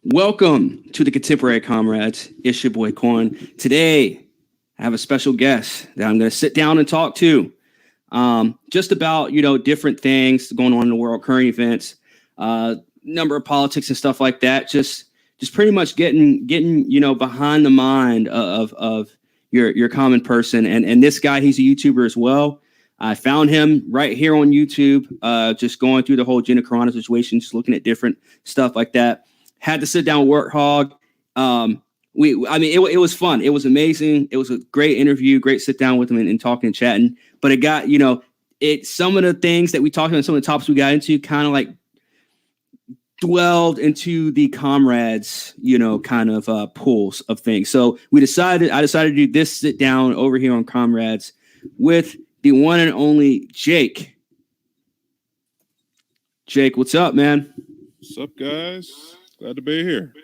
Welcome to the Contemporary Comrades. It's your boy Corn. Today, I have a special guest that I'm going to sit down and talk to, just about different things going on in the world, current events, number of politics and stuff like that. Just pretty much getting behind the mind of your common person. And this guy, he's a YouTuber as well. I found him right here on YouTube, just going through the whole Gina Carano situation, just looking at different stuff like that. Had to sit down with Warthog. It was fun. It was amazing. It was a great interview, great sit down with him and talking and chatting. But it got, some of the things that we talked about, some of the topics we got into kind of like dwelled into the Comrades, pools of things. So I decided to do this sit down over here on Comrades with the one and only Jake. Jake, what's up, man? What's up, guys? Glad to be here.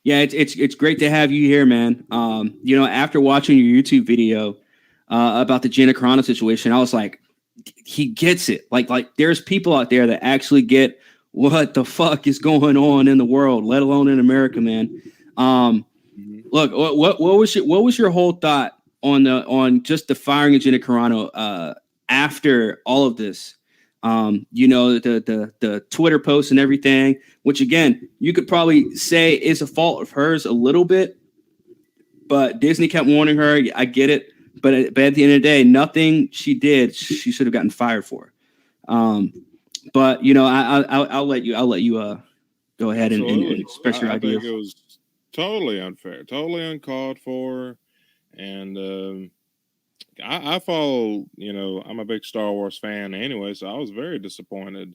Yeah, it's great to have you here, man. After watching your YouTube video about the Gina Carano situation, I was like, he gets it. Like there's people out there that actually get what the fuck is going on in the world, let alone in America, man. Look, what was your whole thought on just the firing of Gina Carano after all of this? The Twitter posts and everything, which again, you could probably say is a fault of hers a little bit, but Disney kept warning her. I get it. But at the end of the day, nothing she did, she should have gotten fired for. I'll let you go ahead and express your ideas. I think it was totally unfair, totally uncalled for. And, I follow, I'm a big Star Wars fan anyway, so I was very disappointed.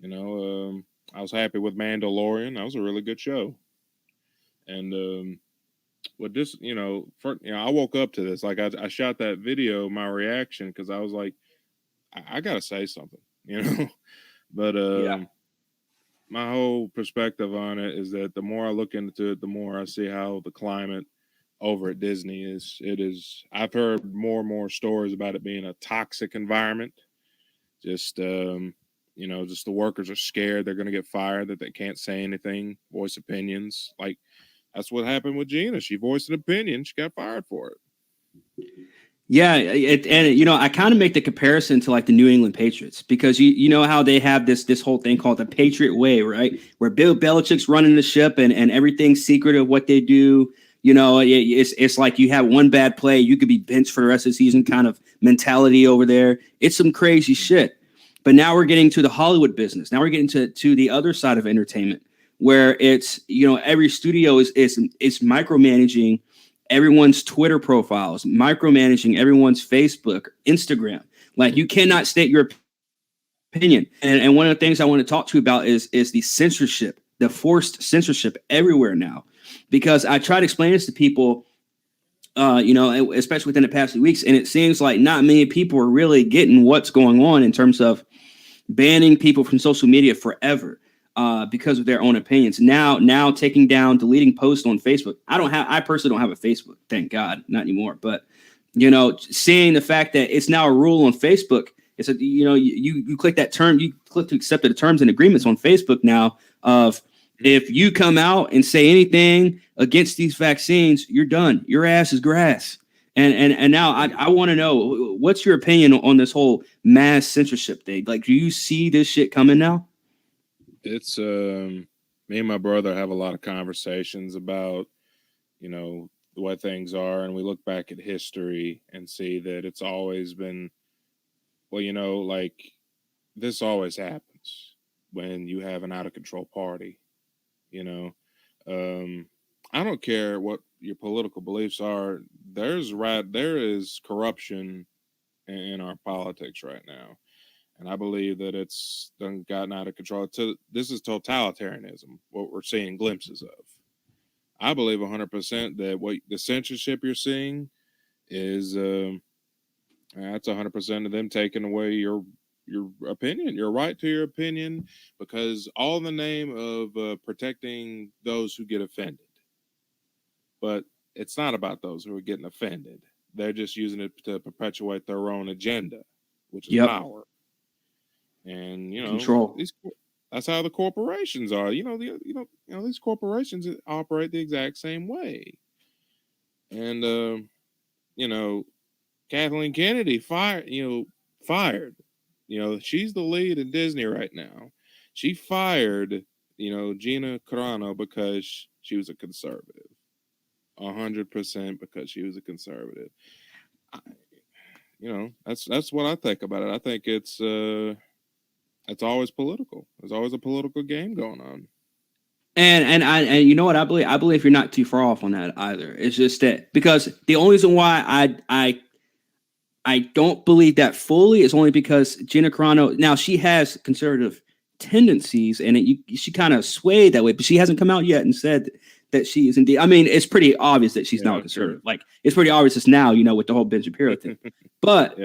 I was happy with Mandalorian. That was a really good show. And with this, I woke up to this. Like I shot that video, my reaction, because I was like, I gotta say something, But my whole perspective on it is that the more I look into it, the more I see how the climate over at Disney is. I've heard more and more stories about it being a toxic environment. Just just the workers are scared they're going to get fired, that they can't say anything, voice opinions. Like that's what happened with Gina. She voiced an opinion, she got fired for it. Yeah, I kind of make the comparison to like the New England Patriots, because you know how they have this whole thing called the Patriot Way, right? Where Bill Belichick's running the ship and everything's secret of what they do. It's like you have one bad play, you could be benched for the rest of the season kind of mentality over there. It's some crazy shit. But now we're getting to the Hollywood business. Now we're getting to the other side of entertainment, where it's, every studio is micromanaging everyone's Twitter profiles, micromanaging everyone's Facebook, Instagram. Like you cannot state your opinion. And one of the things I want to talk to you about is the censorship, the forced censorship everywhere now. Because I try to explain this to people, especially within the past few weeks, and it seems like not many people are really getting what's going on in terms of banning people from social media forever because of their own opinions. Now taking down, deleting posts on Facebook. I personally don't have a Facebook, thank God, not anymore. But seeing the fact that it's now a rule on Facebook, it's you click that term, you click to accept the terms and agreements on Facebook now of, if you come out and say anything against these vaccines, you're done. Your ass is grass. And now I want to know, what's your opinion on this whole mass censorship thing? Like, do you see this shit coming now? It's me and my brother have a lot of conversations about, the way things are, and we look back at history and see that it's always been, like this always happens when you have an out of control party. I don't care what your political beliefs are. There is corruption in our politics right now, and I believe that it's gotten out of control. This is totalitarianism, what we're seeing glimpses of. I believe 100% that what the censorship you're seeing is that's 100% of them taking away your opinion, your right to your opinion, because all in the name of protecting those who get offended. But it's not about those who are getting offended. They're just using it to perpetuate their own agenda, which is power. And control. That's how the corporations are. These corporations operate the exact same way. And Kathleen Kennedy fired. She's the lead in Disney right now. She fired, Gina Carano because she was a conservative. 100% because she was a conservative. That's what I think about it. I think it's always political. There's always a political game going on. And you know what I believe? I believe you're not too far off on that either. It's just that because the only reason why I don't believe that fully is only because Gina Carano, now she has conservative tendencies and she kind of swayed that way, but she hasn't come out yet and said that she is indeed. I mean, it's pretty obvious that she's not conservative. Sure. Like it's pretty obvious just now, with the whole Ben Shapiro thing. But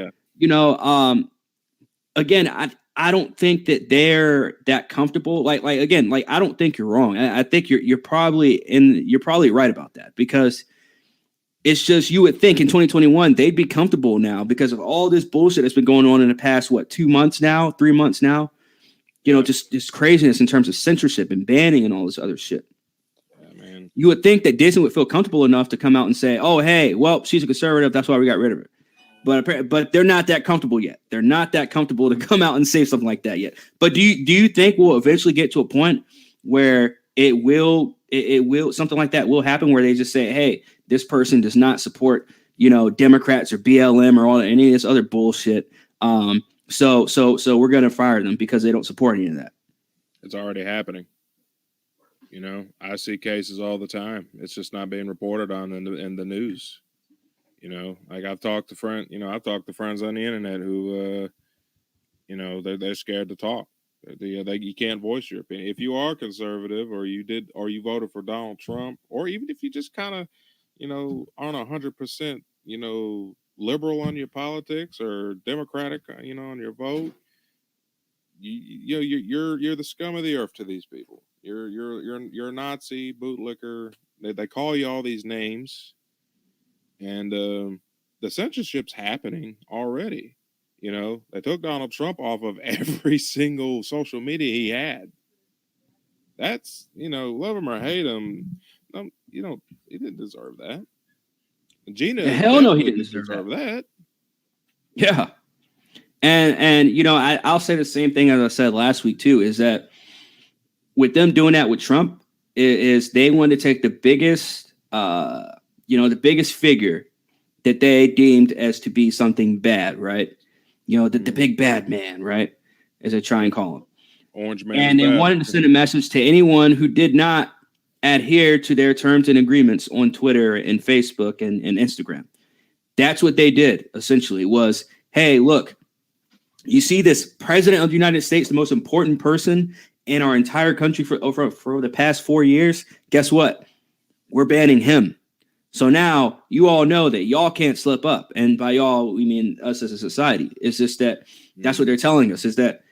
again, I don't think that they're that comfortable. Like again, like I don't think you're wrong. I think you're probably right about that because it's just you would think in 2021 they'd be comfortable now because of all this bullshit that's been going on in the past 3 months now, just craziness in terms of censorship and banning and all this other shit. Yeah, man. You would think that Disney would feel comfortable enough to come out and say, "Oh, hey, well, she's a conservative. That's why we got rid of her." But they're not that comfortable yet. They're not that comfortable to come out and say something like that yet. But do you think we'll eventually get to a point where it will something like that will happen where they just say, "Hey, this person does not support, Democrats or BLM or any of this other bullshit. So we're going to fire them because they don't support any of that." It's already happening. I see cases all the time. It's just not being reported on in the news. Like I've talked to friends on the internet who, they're scared to talk. You can't voice your opinion. If you are conservative or you voted for Donald Trump, or even if you just kind of, aren't 100%, liberal on your politics or Democratic, on your vote, you're the scum of the earth to these people. You're a Nazi, bootlicker. They call you all these names. And the censorship's happening already. They took Donald Trump off of every single social media he had. That's, love him or hate him. He didn't deserve that. Gina, hell no, he didn't deserve that. Yeah. And I'll say the same thing as I said last week too, is that with them doing that with Trump, is they wanted to take the biggest the biggest figure that they deemed as to be something bad, right? The big bad man, right? As they try and call him. Orange man. And they wanted to send a message to anyone who did not adhere to their terms and agreements on Twitter and Facebook and Instagram. That's what they did, essentially, was, hey, look, you see this president of the United States, the most important person in our entire country for the past 4 years. Guess what? We're banning him. So now you all know that y'all can't slip up. And by y'all, we mean us as a society. It's just that that's what they're telling us, is that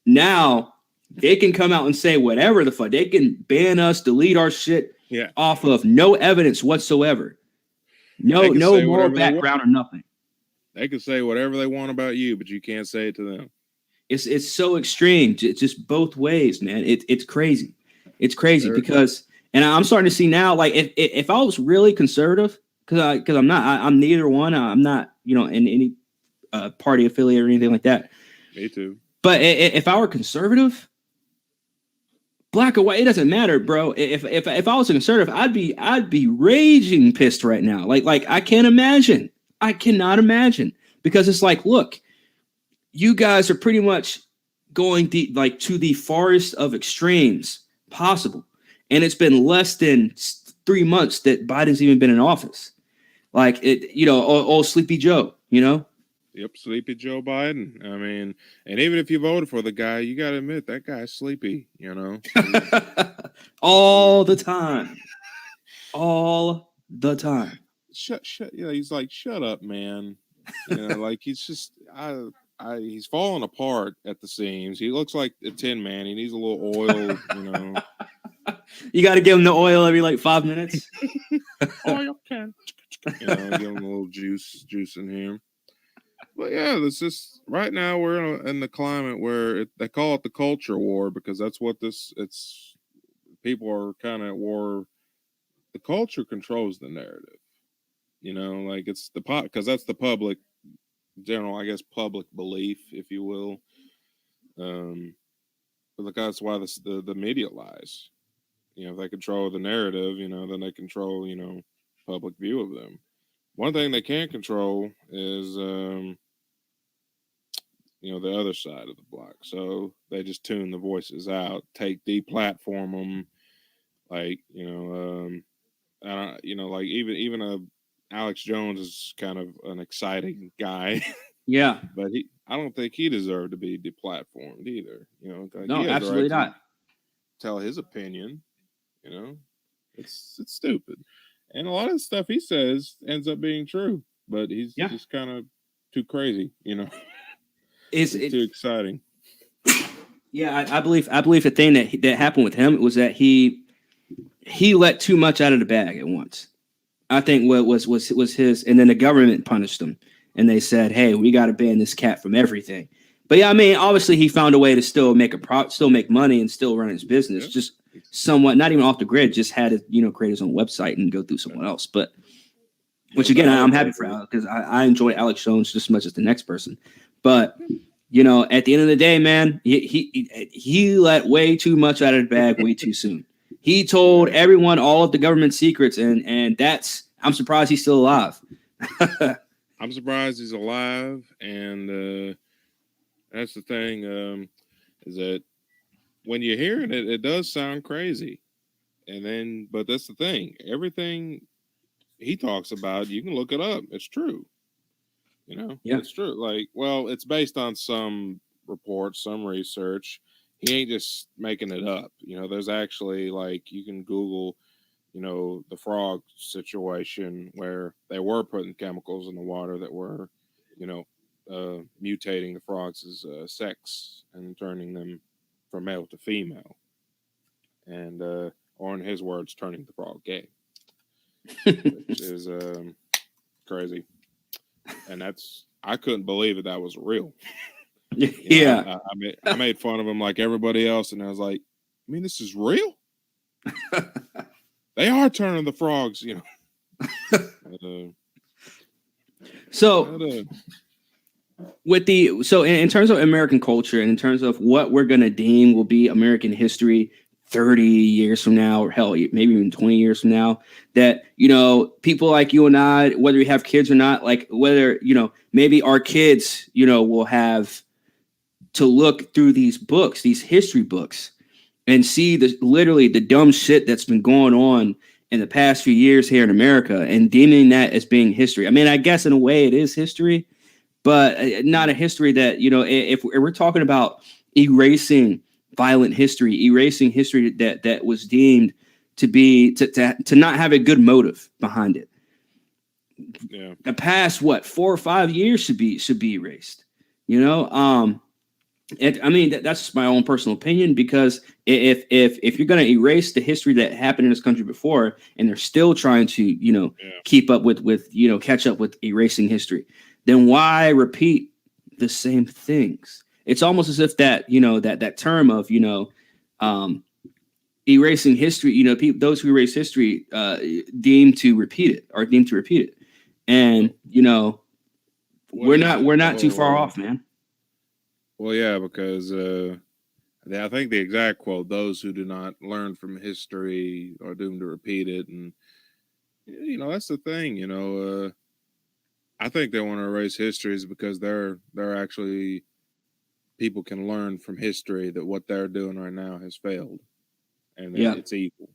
now they can come out and say whatever the fuck. They can ban us, delete our shit off of no evidence whatsoever. No moral background or nothing. They can say whatever they want about you, but you can't say it to them. It's so extreme. It's just both ways, man. It's crazy. It's crazy because, and I'm starting to see now, like if I was really conservative, because I'm not, I'm neither one. I'm not, in any party affiliate or anything like that. Me too. But if I were conservative, black or white, it doesn't matter, bro. If I was a conservative, I'd be raging pissed right now. Like I can't imagine. I cannot imagine, because it's like, look, you guys are pretty much going to the farthest of extremes possible, and it's been less than 3 months that Biden's even been in office. Like old Sleepy Joe, Yep, Sleepy Joe Biden. I mean, and even if you voted for the guy, you got to admit that guy's sleepy, all the time. All the time. Shut. He's like, shut up, man. Like he's just, he's falling apart at the seams. He looks like a Tin Man. He needs a little oil, You got to give him the oil every 5 minutes. Oil can. Give him a little juice in here. But yeah, this just right now we're in the climate where they call it the culture war because that's what this. It's people are kind of at war. The culture controls the narrative. Like it's the pot because that's the public general, I guess, public belief, if you will. Um, but like that's why the media lies. If they control the narrative, then they control public view of them. One thing they can't control is the other side of the block. So they just tune the voices out, deplatform them, like I don't, like even a Alex Jones is kind of an exciting guy, Yeah. but I don't think he deserved to be deplatformed either. Like he No, has the right absolutely to not. tell his opinion. You know, it's stupid, and a lot of the stuff he says ends up being true, but he's Yeah. just kind of too crazy. It's It's it, too exciting. yeah, I believe the thing that happened with him was that he let too much out of the bag at once. I think what was his, and then the government punished him, and they said, "Hey, we got to ban this cat from everything." But yeah, I mean, obviously, he found a way to still still make money, and still run his business, Yeah. just somewhat, not even off the grid, just had to create his own website and go through someone else. But which The again, other I'm happy for thing Alex because I enjoy Alex Jones just as much as the next person. But at the end of the day, man, he let way too much out of the bag way too soon. He told Yeah. everyone all of the government secrets, and I'm surprised he's still alive. I'm surprised he's alive, and that's the thing is that when you hear it, it does sound crazy, and then but that's the thing. Everything he talks about, you can look it up. It's true. Yeah, It's true. Like, well, it's based on some reports, some research. He ain't just making it up. There's actually like you can Google, the frog situation where they were putting chemicals in the water that were, you know, mutating the frogs' sex and turning them from male to female, and or in his words, turning the frog gay, which is crazy. And I couldn't believe that was real. yeah. I made fun of him like everybody else, and I was like, I mean, this is real. They are turning the frogs, But, So in terms of American culture and in terms of what we're gonna deem will be American history 30 years from now, or hell, maybe even 20 years from now, that people like you and I, whether we have kids or not, like whether maybe our kids will have to look through these books, these history books, and see literally the dumb shit that's been going on in the past few years here in America, and deeming that as being history. I mean, I guess in a way it is history, but not a history that if we're talking about erasing violent history, erasing history that was deemed to be to not have a good motive behind it. yeah, The past 4 or 5 years should be erased. I mean that's my own personal opinion, because if you're going to erase the history that happened in this country before, and they're still trying to yeah, keep up with catch up with erasing history, then why repeat the same things? It's almost as if that term of um, erasing history. Those who erase history deemed to repeat it, are deemed to repeat it, and what is it? we're The not too far whole off, man. well, yeah, because I think the exact quote: "Those who do not learn from history are doomed to repeat it." And that's the thing. I think they want to erase histories because they're actually people can learn from history that what they're doing right now has failed and that Yeah. it's evil.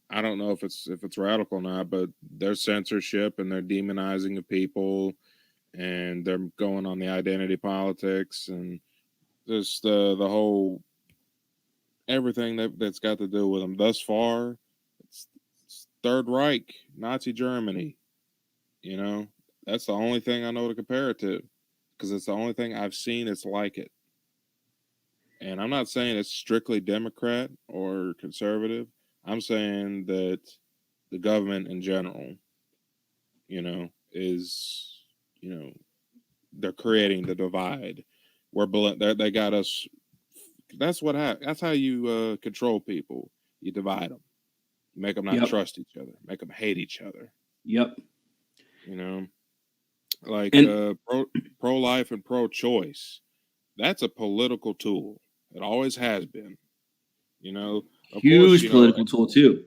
I don't know if it's radical or not, but there's censorship and they're demonizing of people and they're going on the identity politics and just the whole everything that's got to do with them thus far. It's Third Reich, Nazi Germany. You know, that's the only thing I know to compare it to because it's the only thing I've seen that's like it. And I'm not saying it's strictly Democrat or conservative. I'm saying that the government in general, is, they're creating the divide where they got us. That's how you control people. You divide them, make them not trust each other, make them hate each other. Yep. Like pro life and pro choice. That's a political tool. It always has been. Of Huge course, political tool too.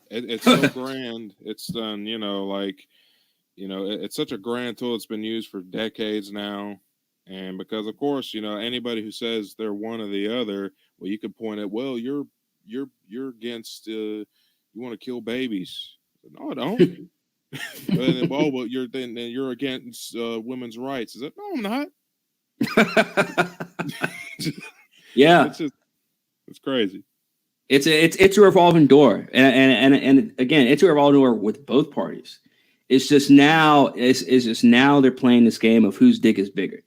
It's so grand. It's done. It's such a grand tool. It's been used for decades now. And because, of course, anybody who says they're one or the other, well, you could point at, well, you're against, you want to kill babies. No, I don't. Well, you're against women's rights. Is it? No, I'm not. Yeah, it's crazy. It's a revolving door, and again, it's a revolving door with both parties. It's just now they're playing this game of whose dick is bigger,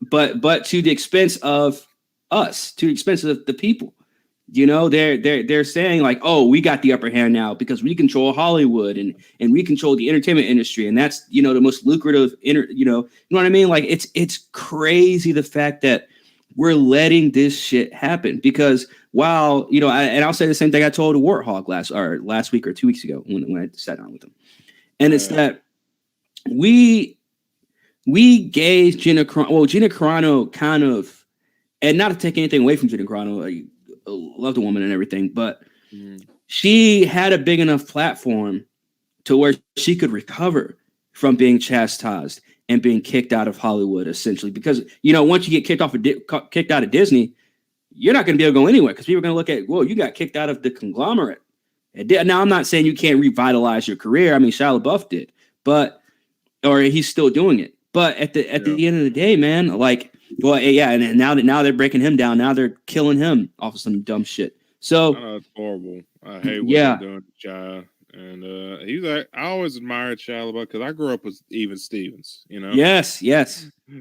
but to the expense of us, to the expense of the people. They're saying like, oh, we got the upper hand now because we control Hollywood and we control the entertainment industry, and that's the most lucrative you know what I mean? Like it's crazy the fact that we're letting this shit happen because while I'll say the same thing I told Warthog last week or 2 weeks ago when I sat down with him, and it's that we gave Gina Carano kind of, and not to take anything away from Gina Carano, love the woman and everything, but she had a big enough platform to where she could recover from being chastised and being kicked out of Hollywood, essentially. Because once you get kicked out of Disney, you're not going to be able to go anywhere because people are going to look at, whoa, you got kicked out of the conglomerate. Now, I'm not saying you can't revitalize your career. I mean, Shia LaBeouf did, or he's still doing it. But at the end of the day, man, like. Well, yeah, and now they're breaking him down. Now they're killing him off of some dumb shit. So it's horrible. I hate what they're doing to Shia. And I always admired Shia LaBeouf because I grew up with Even Stevens. Yes,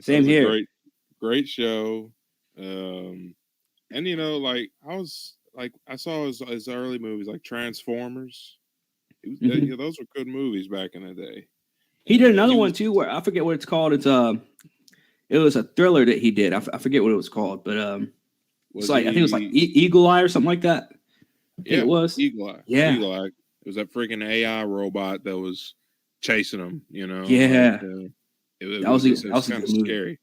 same here. Great show. And I saw his early movies like Transformers. Those were good movies back in the day. He did another one too, where I forget what it's called. It was a thriller that he did. I forget what it was called, but it's like I think it was like Eagle Eye or something like that. It was Eagle Eye. Yeah, Eagle Eye. It was that freaking AI robot that was chasing him. Yeah, that was kind of scary.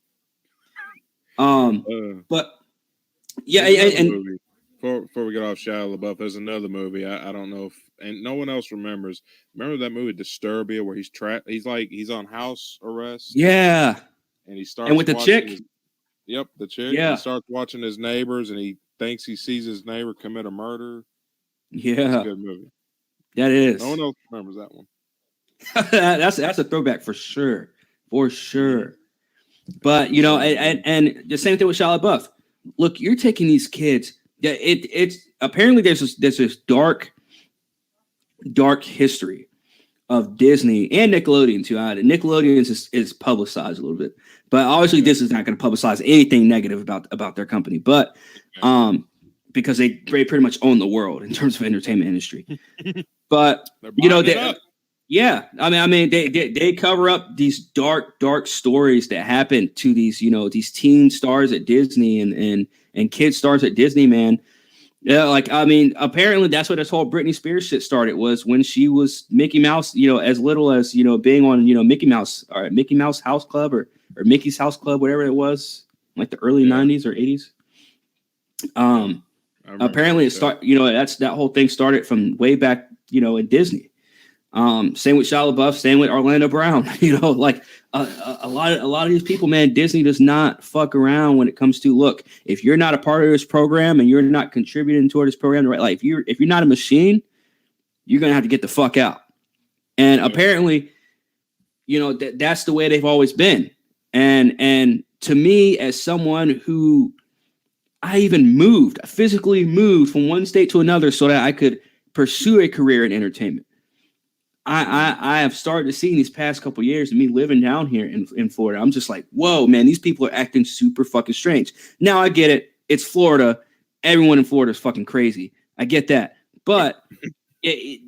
But yeah, and before we get off Shia LaBeouf, there's another movie. I don't know if and no one else remembers. Remember that movie Disturbia where he's on house arrest? Yeah. And he starts with the chick. The chick. Yeah. He starts watching his neighbors, and he thinks he sees his neighbor commit a murder. Yeah, it's a good movie. That is. No one else remembers that one. that's a throwback for sure, But and the same thing with Shia LaBeouf. Look, you're taking these kids. Yeah, it's apparently there's this dark history of Disney and Nickelodeon too. Nickelodeon is publicized a little bit, but obviously this is not going to publicize anything negative about their company. But because they pretty much own the world in terms of entertainment industry. But I mean they cover up these dark stories that happen to these teen stars at Disney and kid stars at Disney, man. Yeah, apparently that's what this whole Britney Spears shit started was when she was Mickey Mouse, as little as, being on, Mickey Mouse House Club or Mickey's House Club, whatever it was, like the early 90s or 80s. Apparently that whole thing started from way back, in Disney. Same with Shia LaBeouf, same with Orlando Brown, a lot of these people, man, Disney does not fuck around when it comes to, look, if you're not a part of this program and you're not contributing toward this program, right? Like if you're not a machine, you're going to have to get the fuck out. And apparently, that's the way they've always been. And to me, as someone who I physically moved from one state to another so that I could pursue a career in entertainment. I have started to see in these past couple of years of me living down here in Florida. I'm just like, whoa, man, these people are acting super fucking strange. Now I get it. It's Florida. Everyone in Florida is fucking crazy. I get that. But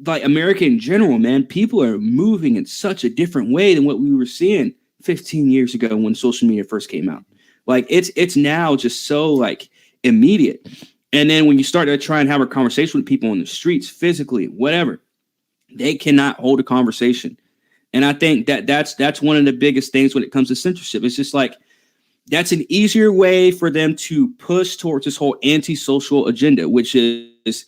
like America in general, man, people are moving in such a different way than what we were seeing 15 years ago when social media first came out. Like it's now just so like immediate. And then when you start to try and have a conversation with people on the streets, physically, whatever, they cannot hold a conversation. And I think that's one of the biggest things when it comes to censorship. It's just like that's an easier way for them to push towards this whole antisocial agenda, which is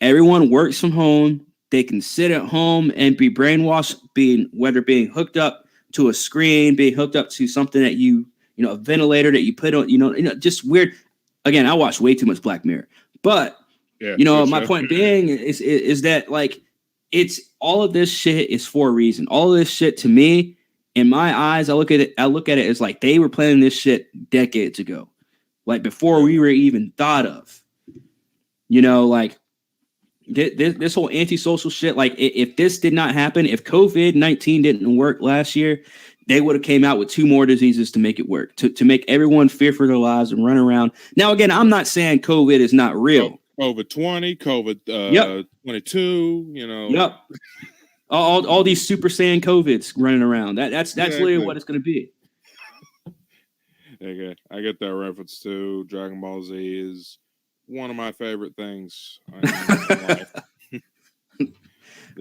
everyone works from home. They can sit at home and be brainwashed, whether being hooked up to a screen, being hooked up to something that a ventilator that you put on, just weird. Again, I watch way too much Black Mirror, but my point being is that like it's all of this shit is for a reason. All of this shit to me, in my eyes, I look at it as like they were planning this shit decades ago, like before we were even thought of. Like this whole antisocial shit. Like if this did not happen, if COVID-19 didn't work last year, they would have came out with 2 more diseases to make it work, to make everyone fear for their lives and run around. Now, again, I'm not saying COVID is not real. COVID 20, COVID 22, Yep. All these Super Saiyan COVIDs running around. That's literally what it's going to be. Okay. I get that reference too. Dragon Ball Z is one of my favorite things in life.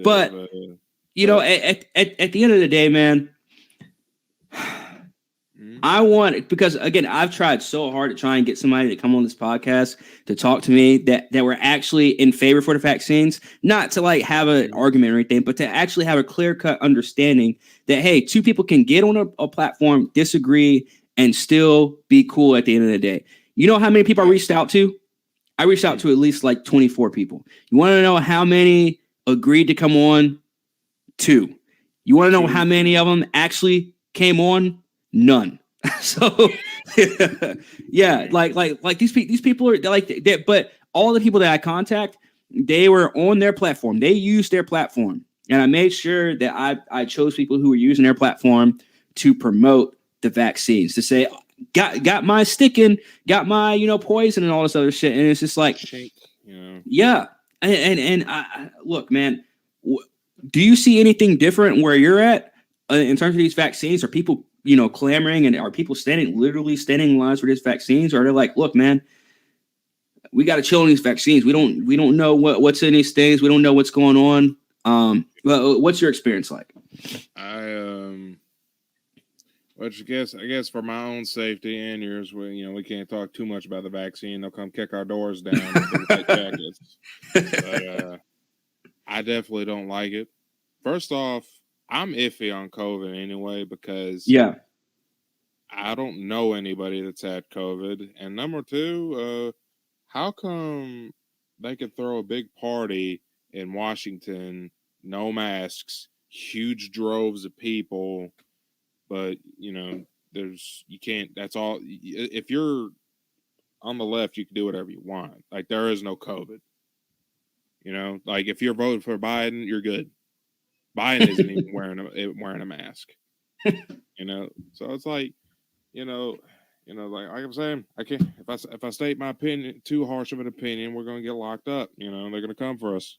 But at the end of the day, man, I want, because again, I've tried so hard to try and get somebody to come on this podcast to talk to me that were actually in favor for the vaccines, not to like have an argument or anything, but to actually have a clear-cut understanding that, hey, 2 people can get on a platform, disagree, and still be cool at the end of the day. You know how many people I reached out to? I reached out to at least like 24 people. You want to know how many agreed to come on? 2. You want to know how many of them actually came on? None. So yeah, like these people are like, but all the people that I contact, they were on their platform. They used their platform, and I made sure that I chose people who were using their platform to promote the vaccines, to say, got my sticking, got my poison and all this other shit. And it's just like, yeah. And I, look, man, do you see anything different where you're at in terms of these vaccines? Are people clamoring, and are people literally standing in lines for these vaccines? Or are they like, look, man, we got to chill on these vaccines. We don't know what's in these things. We don't know what's going on. What's your experience like? I guess for my own safety and yours, we can't talk too much about the vaccine. They'll come kick our doors down with white jackets. But I definitely don't like it. First off, I'm iffy on COVID anyway, because I don't know anybody that's had COVID. And number 2, how come they could throw a big party in Washington, no masks, huge droves of people, but you can't, that's all. If you're on the left, you can do whatever you want. Like, there is no COVID. Like if you're voting for Biden, you're good. Biden isn't even wearing a mask. So it's like, like I'm saying, I can't, if I state my opinion, too harsh of an opinion, we're gonna get locked up. They're gonna come for us.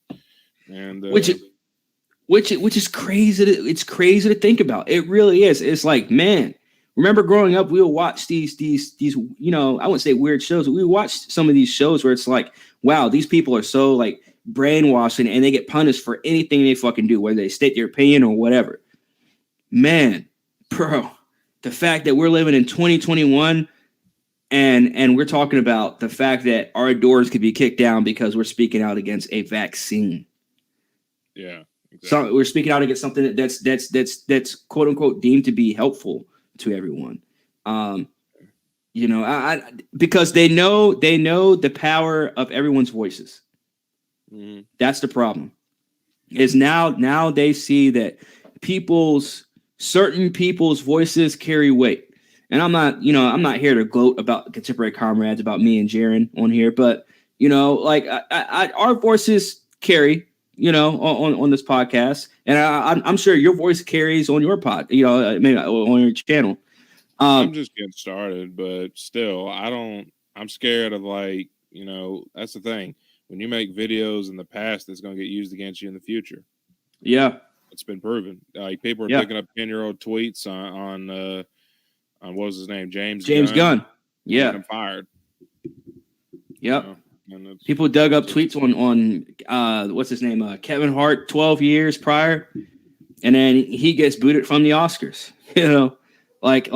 And which is crazy. It's crazy to think about. It really is. It's like, man, remember growing up, we would watch these I wouldn't say weird shows, but we watched some of these shows where it's like, wow, these people are so like brainwashed, and they get punished for anything they fucking do, whether they state their opinion or whatever. Man, bro, the fact that we're living in 2021 and we're talking about the fact that our doors could be kicked down because we're speaking out against a vaccine. Yeah. Exactly. So we're speaking out against something that's quote unquote deemed to be helpful to everyone. Because they know the power of everyone's voices. Mm-hmm. That's the problem. Is now they see that certain people's voices carry weight. And I'm not here to gloat about contemporary comrades, about me and Jaron on here, but our voices carry, on this podcast, and I'm sure your voice carries on your maybe on your channel. I'm just getting started, but still, I'm scared of that's the thing. when you make videos in the past, that's going to get used against you in the future. Yeah. It's been proven. Like people are Yeah. picking up 10-year-old tweets on what was his name, James Gunn. Yeah. Getting him fired. Yep. You know, people dug up tweets on what's his name, Kevin Hart 12 years prior, and then he gets booted from the Oscars. You know, like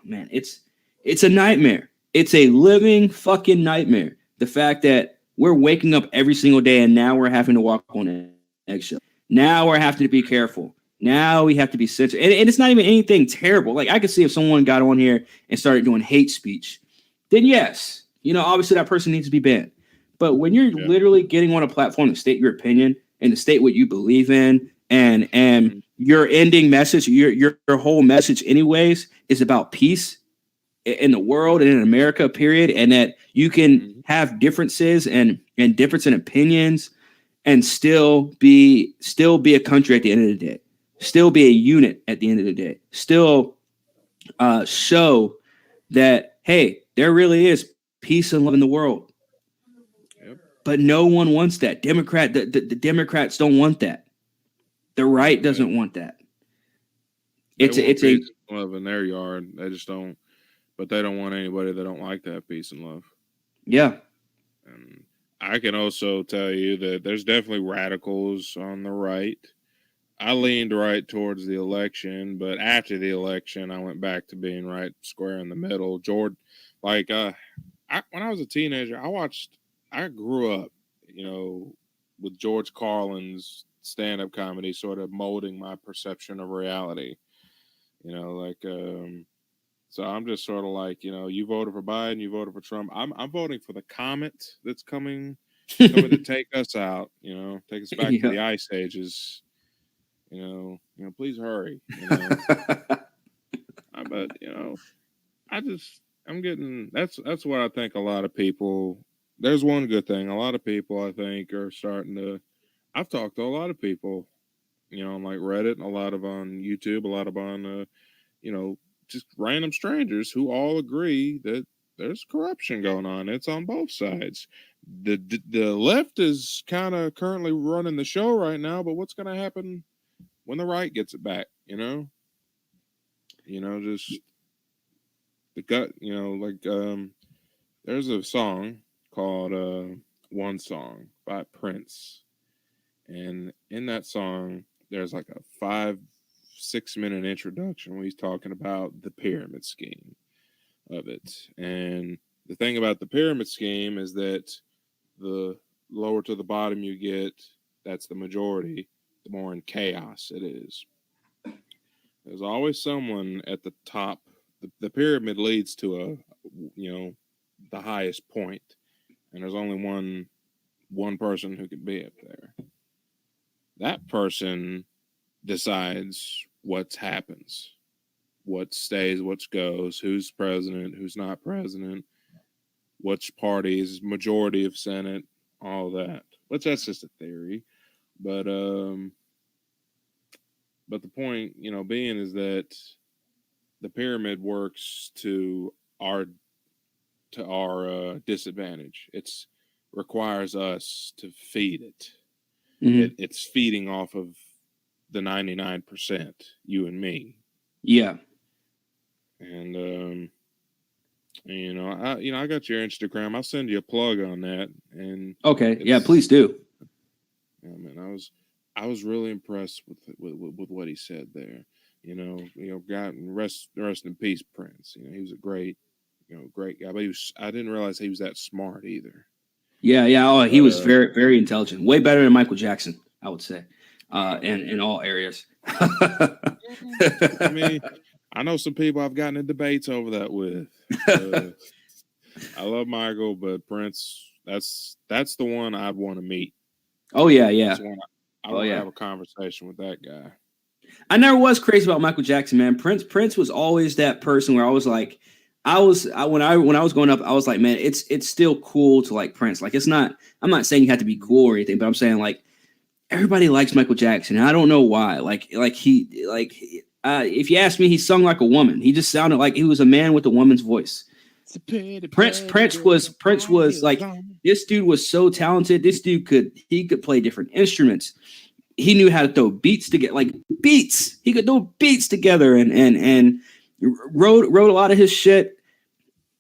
man, it's a nightmare. It's a living fucking nightmare. The fact that we're waking up every single day and now we're having to walk on eggshells. Now we're having to be careful. Now we have to be sensitive. And it's not even anything terrible. Like I could see if someone got on here and started doing hate speech, then yes, you know, obviously that person needs to be banned. But when you're literally getting on a platform to state your opinion and to state what you believe in, and your ending message, your whole message anyways, is about peace in the world and in America, period, and that you can have differences and difference in opinions and still be a country at the end of the day, still be a unit at the end of the day, still show that, hey, there really is peace and love in the world. Yep. But no one wants that. The Democrats don't want that. The right doesn't want that. It's a love in their yard. They just don't, but they don't want anybody that don't like that peace and love. Yeah. And I can also tell you that there's definitely radicals on the right. I leaned right towards the election, but after the election, I went back to being right square in the middle. George, like, when I was a teenager, I grew up, you know, with George Carlin's stand-up comedy sort of molding my perception of reality. You know, like, so I'm just sort of like, you know, you voted for Biden, you voted for Trump. I'm voting for the comet that's coming to take us out, you know, take us back to the ice ages. You know, please hurry. You know, but you know, I'm getting that's what I think. A lot of people. There's one good thing. A lot of people I think are starting to. I've talked to a lot of people, you know, on like Reddit, a lot of on YouTube, a lot of on, you know, just random strangers who all agree that there's corruption going on. It's on both sides. The left is kind of currently running the show right now, but what's going to happen when the right gets it back, you know, just the gut, you know, like, there's a song called, One Song by Prince. And in that song, there's like a 5-6 minute introduction where he's talking about the pyramid scheme of it. And the thing about the pyramid scheme is that the lower to the bottom you get, that's the majority, the more in chaos it is. There's always someone at the top. The pyramid leads to the highest point, and there's only one person who can be up there. That person decides what happens, what stays, what goes, who's president, who's not president, which party's majority of Senate, all that. But that's just a theory. But the point, you know, being is that the pyramid works to our disadvantage. It's requires us to feed it. Mm-hmm. It's feeding off of the 99%, you and me. Yeah. And I got your Instagram. I'll send you a plug on that. And okay, yeah, please do. Yeah, man, I was really impressed with what he said there. You know, God, rest in peace, Prince. You know, he was a great guy. But I didn't realize he was that smart either. Yeah. Oh, he was very, very intelligent. Way better than Michael Jackson, I would say, in all areas. I mean, I know some people I've gotten in debates over that with. I love Michael, but Prince, that's the one I'd want to meet. Oh yeah. I want to have a conversation with that guy. I never was crazy about Michael Jackson, man. Prince was always that person where I was like, when I was growing up, I was like, man, it's still cool to like Prince. Like, it's not. I'm not saying you have to be cool or anything, but I'm saying like everybody likes Michael Jackson, and I don't know why. If you ask me, he sung like a woman. He just sounded like he was a man with a woman's voice. Prince was like This dude was so talented. This dude could play different instruments. He knew how to throw beats together, like beats. He could throw beats together and wrote a lot of his shit,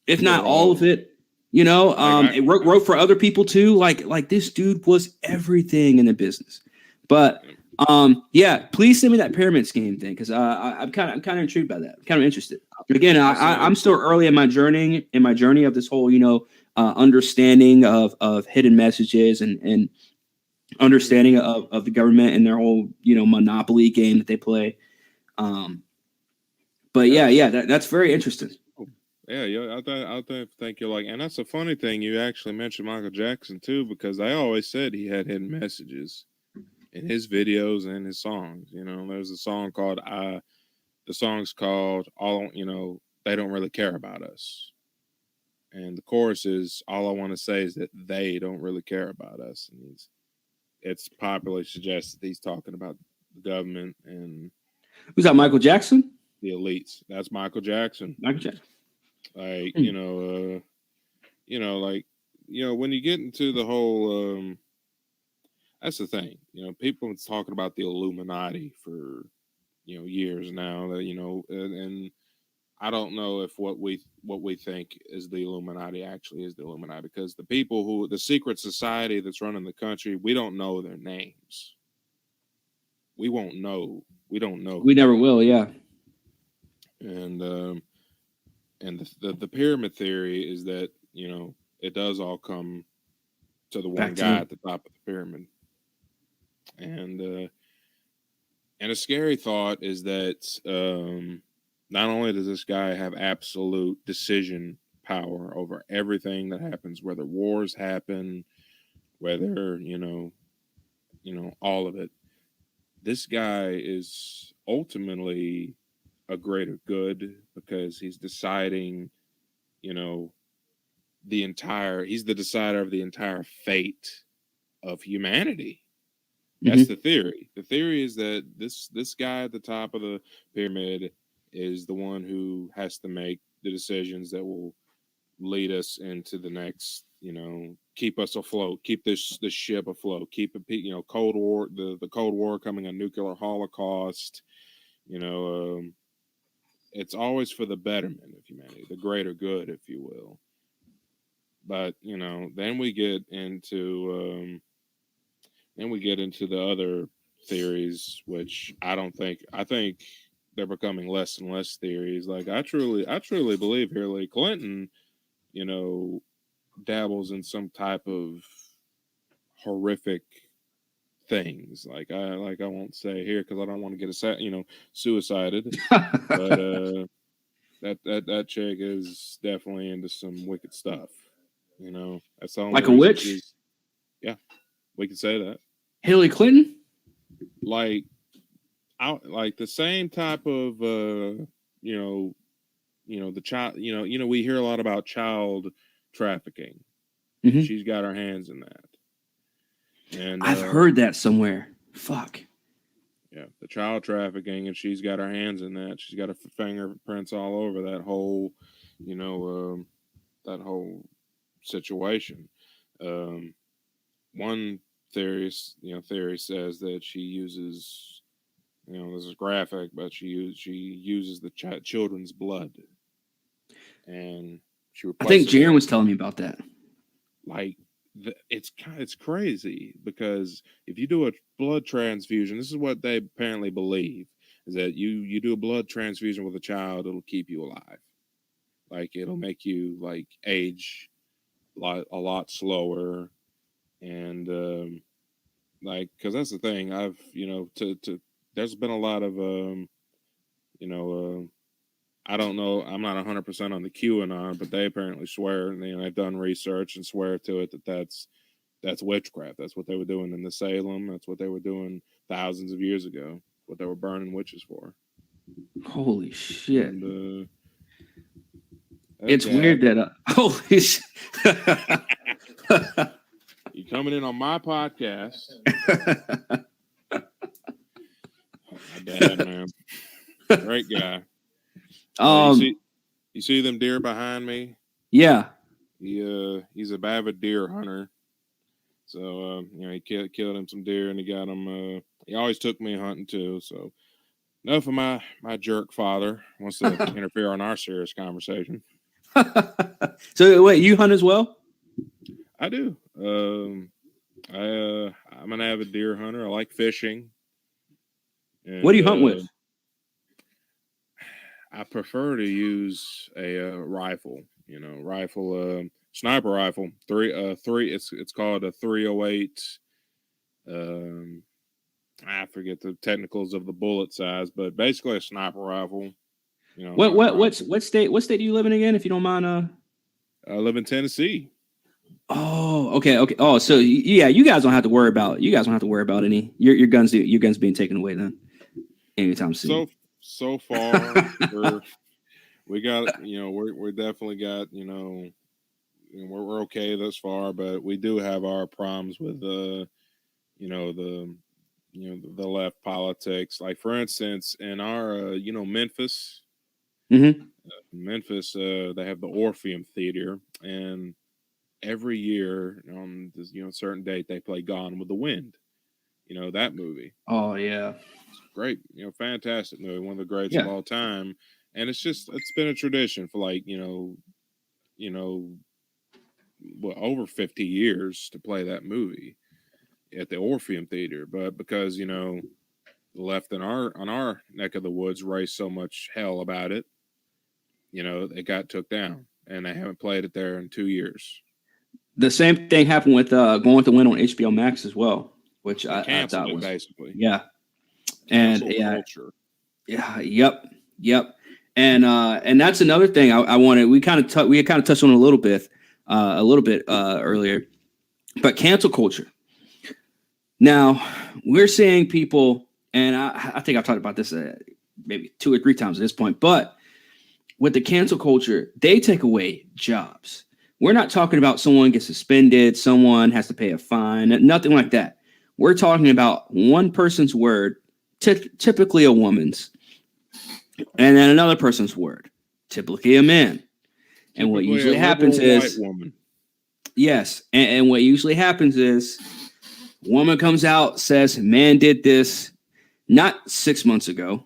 if not all of it. You know, it wrote for other people too. Like this dude was everything in the business. But yeah, please send me that pyramid scheme thing because I'm kind of intrigued by that. I'm kind of interested. Again, I'm still early in my journey of this whole understanding of hidden messages and understanding of the government and their whole monopoly game that they play. But yeah, that's very interesting. Yeah, I think you're like, and that's a funny thing. You actually mentioned Michael Jackson too, because I always said he had hidden messages in his videos and his songs. There's a song called the song's called All, They Don't Really Care About Us. And the chorus is, all I want to say is that they don't really care about us. And it's popularly suggested he's talking about the government and who's that? Michael Jackson? The elites. That's Michael Jackson. Michael Jackson. Like, when you get into the whole, that's the thing, people have been talking about the Illuminati for, years now, and I don't know if what we think is the Illuminati actually is the Illuminati, because the people the secret society that's running the country, we don't know their names. We won't know. We don't know. We never will. Yeah. And the pyramid theory is that, it does all come to the one guy at the top of the pyramid. And a scary thought is that not only does this guy have absolute decision power over everything that happens, whether wars happen, whether, all of it, this guy is ultimately a greater good because he's deciding, he's the decider of the entire fate of humanity. That's the theory. The theory is that this guy at the top of the pyramid is the one who has to make the decisions that will lead us into the next, keep us afloat, keep this ship afloat, keep it, Cold War, the Cold War coming, a nuclear holocaust, it's always for the betterment of humanity, the greater good, if you will. But, then we get into the other theories, which I think they're becoming less and less theories. Like I truly believe Hillary Clinton, dabbles in some type of horrific things. Like I won't say here because I don't want to get suicided. But that chick is definitely into some wicked stuff. That's the only like a witch. Yeah, we can say that. Hillary Clinton. Like the same type of the child. We hear a lot about child trafficking. Mm-hmm. She's got her hands in that. And I've heard that somewhere. Fuck. Yeah, the child trafficking, and she's got her hands in that. She's got her fingerprints all over that whole, that whole situation. One theory says that she uses, this is graphic, but she uses the children's blood, and I think Jaron was telling me about that. Like, it's crazy because if you do a blood transfusion, this is what they apparently believe, is that you do a blood transfusion with a child, it'll keep you alive. Like, it'll make you like age a lot slower. And like, because that's the thing, I've there's been a lot of I don't know, I'm not 100% on the QAnon, but they apparently swear, and they've done research and swear to it that's witchcraft. That's what they were doing in the Salem. That's what they were doing thousands of years ago. What they were burning witches for. Holy shit! And, it's weird that holy shit. You coming in on my podcast? My dad, man, great guy. You see them deer behind me? Yeah. He's a avid deer hunter. So he killed him some deer, and he got him. He always took me hunting too. So enough of my jerk father wants to interfere on our serious conversation. So wait, you hunt as well? I do. I'm an avid deer hunter. I like fishing. And, What do you hunt with? I prefer to use a rifle. Sniper rifle. Three. It's called a 308. I forget the technicals of the bullet size, but basically a sniper rifle. What state do you live in again, if you don't mind? I live in Tennessee. Oh, okay. Oh, so yeah, you guys don't have to worry about any your guns being taken away then anytime soon. So far, we definitely got we're okay thus far, but we do have our problems with the left politics. Like for instance, in our Memphis. Mm-hmm. Memphis, they have the Orpheum Theater, and every year on this certain date they play Gone with the Wind. That movie. Oh yeah, it's great. Fantastic movie, one of the greats of all time. And it's been a tradition for over 50 years to play that movie at the Orpheum Theater. But because the left on our neck of the woods raised so much hell about it, it got took down, and they haven't played it there in 2 years. The same thing happened with Going with the Wind on HBO Max as well, which I thought was basically and culture. Yep. And that's another thing I wanted. We kind of touched on a little bit earlier, but cancel culture. Now we're seeing people, and I think I've talked about this maybe 2 or 3 times at this point, but with the cancel culture, they take away jobs. We're not talking about someone gets suspended, someone has to pay a fine, nothing like that. We're talking about one person's word, typically a woman's, and then another person's word, typically a man. And what usually happens is, yes, and what usually happens is, woman comes out, says, man did this, not 6 months ago,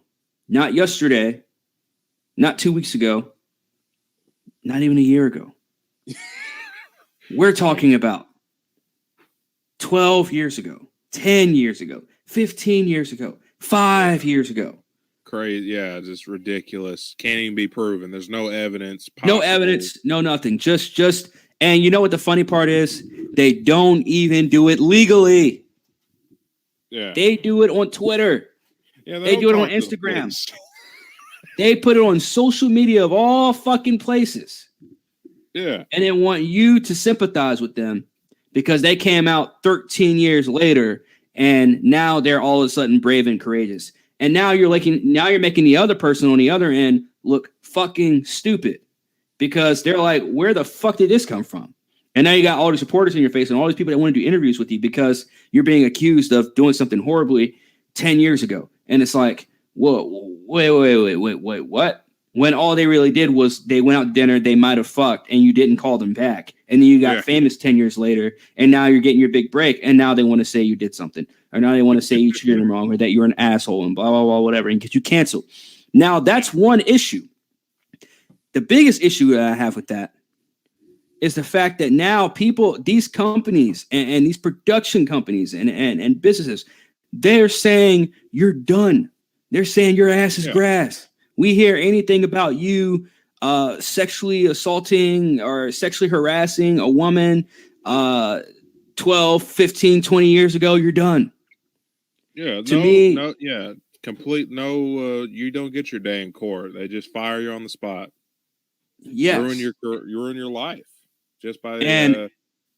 not yesterday, not 2 weeks ago, not even a year ago. We're talking about 12 years ago, 10 years ago, 15 years ago, 5 years ago. Crazy. Yeah, just ridiculous. Can't even be proven. There's no evidence. No evidence, no nothing. Just, and you know what the funny part is? They don't even do it legally. Yeah. They do it on Twitter. Yeah, they do it on Instagram. They put it on social media of all fucking places. Yeah. And they want you to sympathize with them because they came out 13 years later and now they're all of a sudden brave and courageous. And now you're making the other person on the other end look fucking stupid because they're like, where the fuck did this come from? And now you got all these reporters in your face and all these people that want to do interviews with you because you're being accused of doing something horribly 10 years ago. And it's like, whoa, wait, what? When all they really did was they went out to dinner, they might have fucked, and you didn't call them back. And then you got famous 10 years later, and now you're getting your big break, and now they want to say you did something. Or now they want to say you treated them wrong, or that you're an asshole, and blah, blah, blah, whatever, and get you canceled. Now, that's one issue. The biggest issue that I have with that is the fact that now people, these companies and these production companies and businesses, they're saying you're done. They're saying your ass is grass. We hear anything about you sexually assaulting or sexually harassing a woman 12, 15, 20 years ago, you're done. Yeah, complete no, you don't get your day in court. They just fire you on the spot. Yes. Ruin your life just by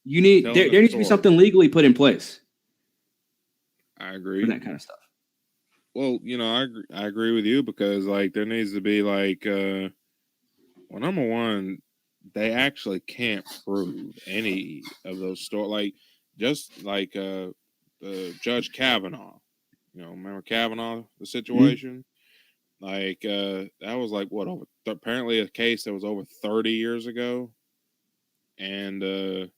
you need there needs to be something legally put in place. I agree. For that kind of stuff. Well, I agree with you because there needs to be well, number one, they actually can't prove any of those stories. Judge Kavanaugh, remember Kavanaugh, the situation? Mm-hmm. That was apparently a case that was over 30 years ago. and the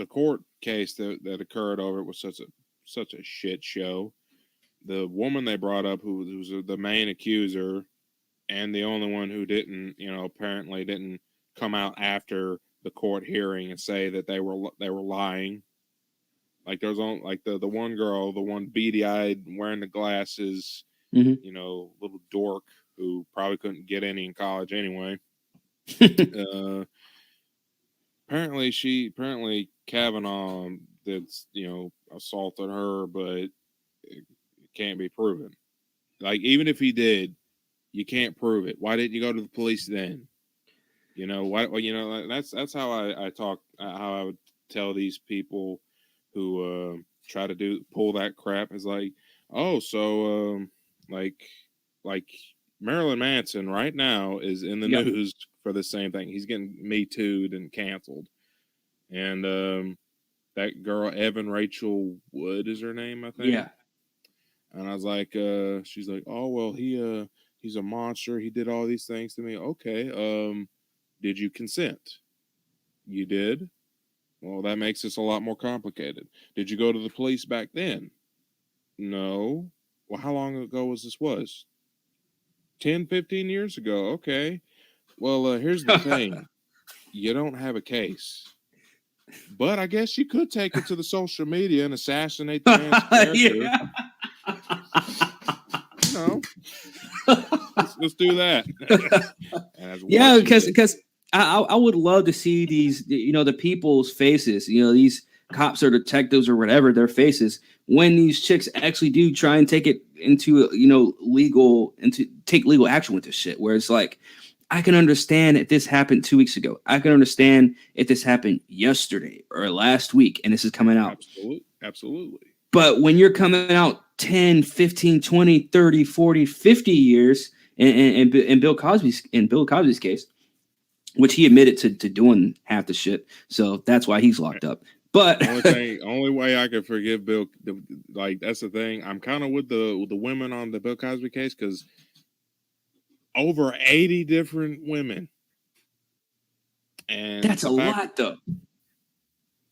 court case that occurred over it was such a shit show. The woman they brought up, who was the main accuser, and the only one who didn't, apparently didn't come out after the court hearing and say that they were lying. Like there's only like the one girl, the one beady eyed, wearing the glasses, Mhm. little dork who probably couldn't get any in college anyway. uh, apparently Kavanaugh did assaulted her, but it can't be proven. Like even if he did, you can't prove it. Why didn't you go to the police then? Why? Well, that's how I talk. How I would tell these people who try to pull that crap is like, oh, so like Marilyn Manson right now is in the Yep. news for the same thing. He's getting Me Too'd and canceled, and that girl Evan Rachel Wood is her name, I think. Yeah. And I was like, she's like, oh well, he's a monster. He did all these things to me. Okay, did you consent? You did. Well, that makes this a lot more complicated. Did you go to the police back then? No. Well, how long ago was 10, 15 years ago. Okay. Well, here's the thing. You don't have a case. But I guess you could take it to the social media and assassinate the man's character. Let's do that. Yeah, because I would love to see these, the people's faces, these cops or detectives or whatever, their faces, when these chicks actually do try and take it into, take legal action with this shit, where it's like, I can understand if this happened 2 weeks ago. I can understand if this happened yesterday or last week and this is coming out. Absolutely. But when you're coming out 10, 15, 20, 30, 40, 50 years in Bill Cosby's case, which he admitted to doing half the shit. So that's why he's locked up. But only way I could forgive Bill, that's the thing. I'm kind of with the women on the Bill Cosby case because over 80 different women. And that's a lot, though.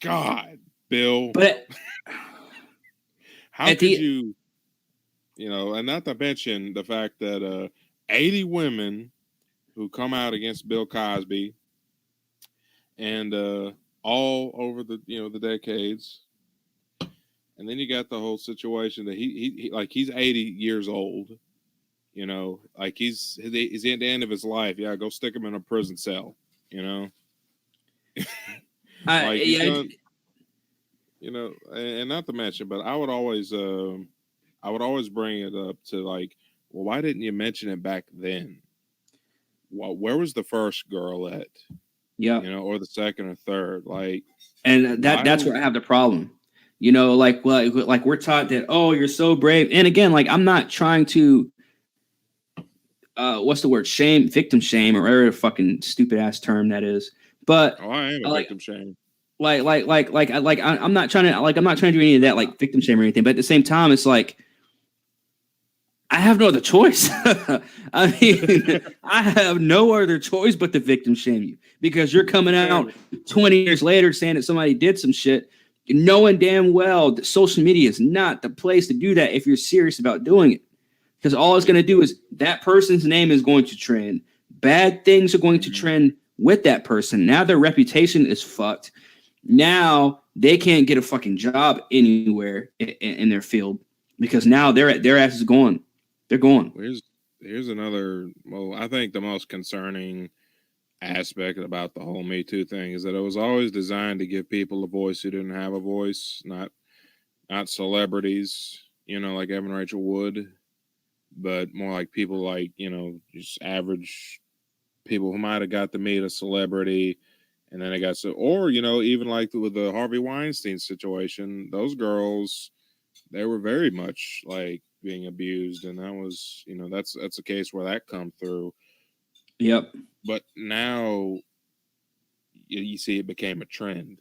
God, Bill. But how could you, and not to mention the fact that 80 women who come out against Bill Cosby and all over the decades. And then you got the whole situation that he's 80 years old, like he's at the end of his life. Yeah, go stick him in a prison cell, and not to mention, but I would always bring it up to like, well, why didn't you mention it back then? Well, where was the first girl at? Yeah, or the second or third, and that's where I have the problem. Like we're taught that, oh, you're so brave. And again, like I'm not trying to what's the word? Victim shame, or whatever fucking stupid ass term that is. But I am a victim shame. I'm not trying to do any of that, like victim shame or anything. But at the same time, it's like I have no other choice. I mean, I have no other choice but to victim shame you, because you're coming out 20 years later saying that somebody did some shit, knowing damn well that social media is not the place to do that if you're serious about doing it. Because all it's going to do is that person's name is going to trend. Bad things are going to trend with that person. Now their reputation is fucked. Now they can't get a fucking job anywhere in their field, because now their ass is gone. They're gone. Here's another. Well, I think the most concerning aspect about the whole Me Too thing is that it was always designed to give people a voice who didn't have a voice, not celebrities, like Evan Rachel Wood, but more like people like, just average people who might have got to meet a celebrity, and then they got or even like with the Harvey Weinstein situation, those girls, they were very much like being abused, and that was that's a case where that come through. Yep. But now you see it became a trend.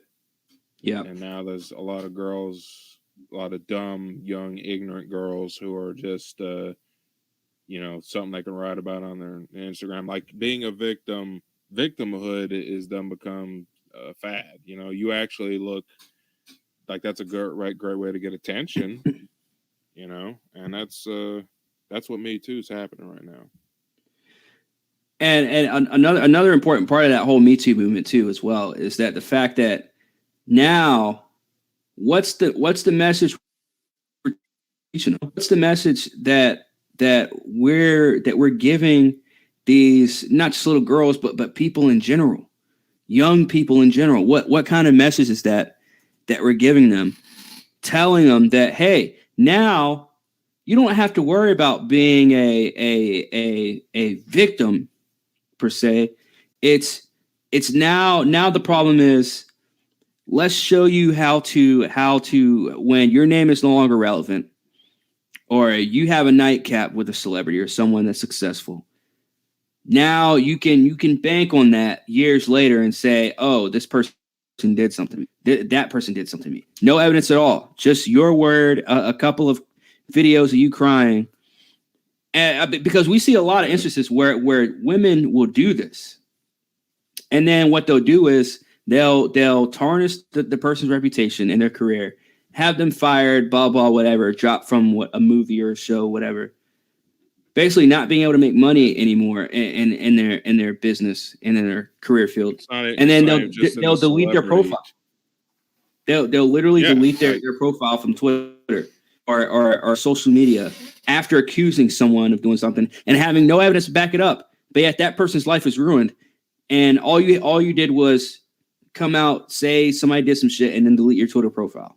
Yeah. And now there's a lot of girls, a lot of dumb, young, ignorant girls who are just something they can write about on their Instagram. Like being a victim, victimhood is then become a fad. You know, you actually look like that's a great way to get attention. You know, and that's what Me Too is happening right now. And another important part of that whole Me Too movement too, as well, is that the fact that now, what's the message we're teaching them? What's the message that we're giving these, not just little girls, but people in general, young people in general? What kind of message is that we're giving them, telling them that, hey, now you don't have to worry about being a victim per se. It's now the problem is, let's show you how to when your name is no longer relevant, or you have a nightcap with a celebrity or someone that's successful. Now you can bank on that years later and say, oh, this person did something. That person did something to me. No evidence at all. Just your word, a couple of videos of you crying. And because we see a lot of instances where women will do this. And then what they'll do is they'll tarnish the person's reputation in their career, have them fired, blah, blah, whatever, drop from a movie or a show, whatever. Basically not being able to make money anymore in their business and in their career field. And then they'll delete their profile. They'll literally delete their profile from Twitter or social media after accusing someone of doing something and having no evidence to back it up. But yet that person's life is ruined. And all you did was come out, say somebody did some shit, and then delete your Twitter profile.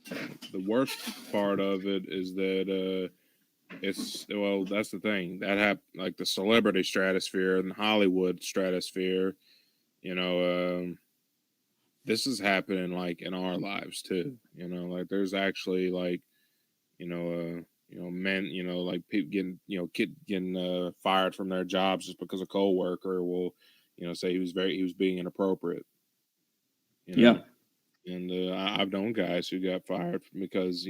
The worst part of it is that that's the thing that happened, like the celebrity stratosphere and Hollywood stratosphere. You know, this is happening like in our lives too. You know, like there's actually like, men, like people getting fired from their jobs just because a coworker will, say he was being inappropriate. Yeah. And I've known guys who got fired because,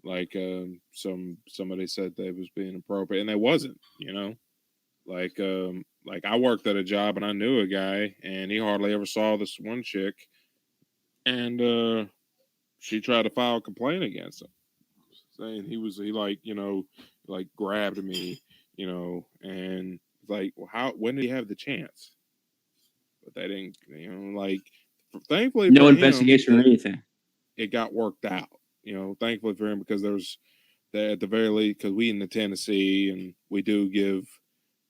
like somebody said they was being appropriate and they wasn't, like I worked at a job and I knew a guy and he hardly ever saw this one chick, and she tried to file a complaint against him, saying he grabbed me, and like, well, when did he have the chance? But they didn't, thankfully no for investigation him, or anything. It got worked out, thankfully for him, because there's that at the very least, because we in the Tennessee and we do give,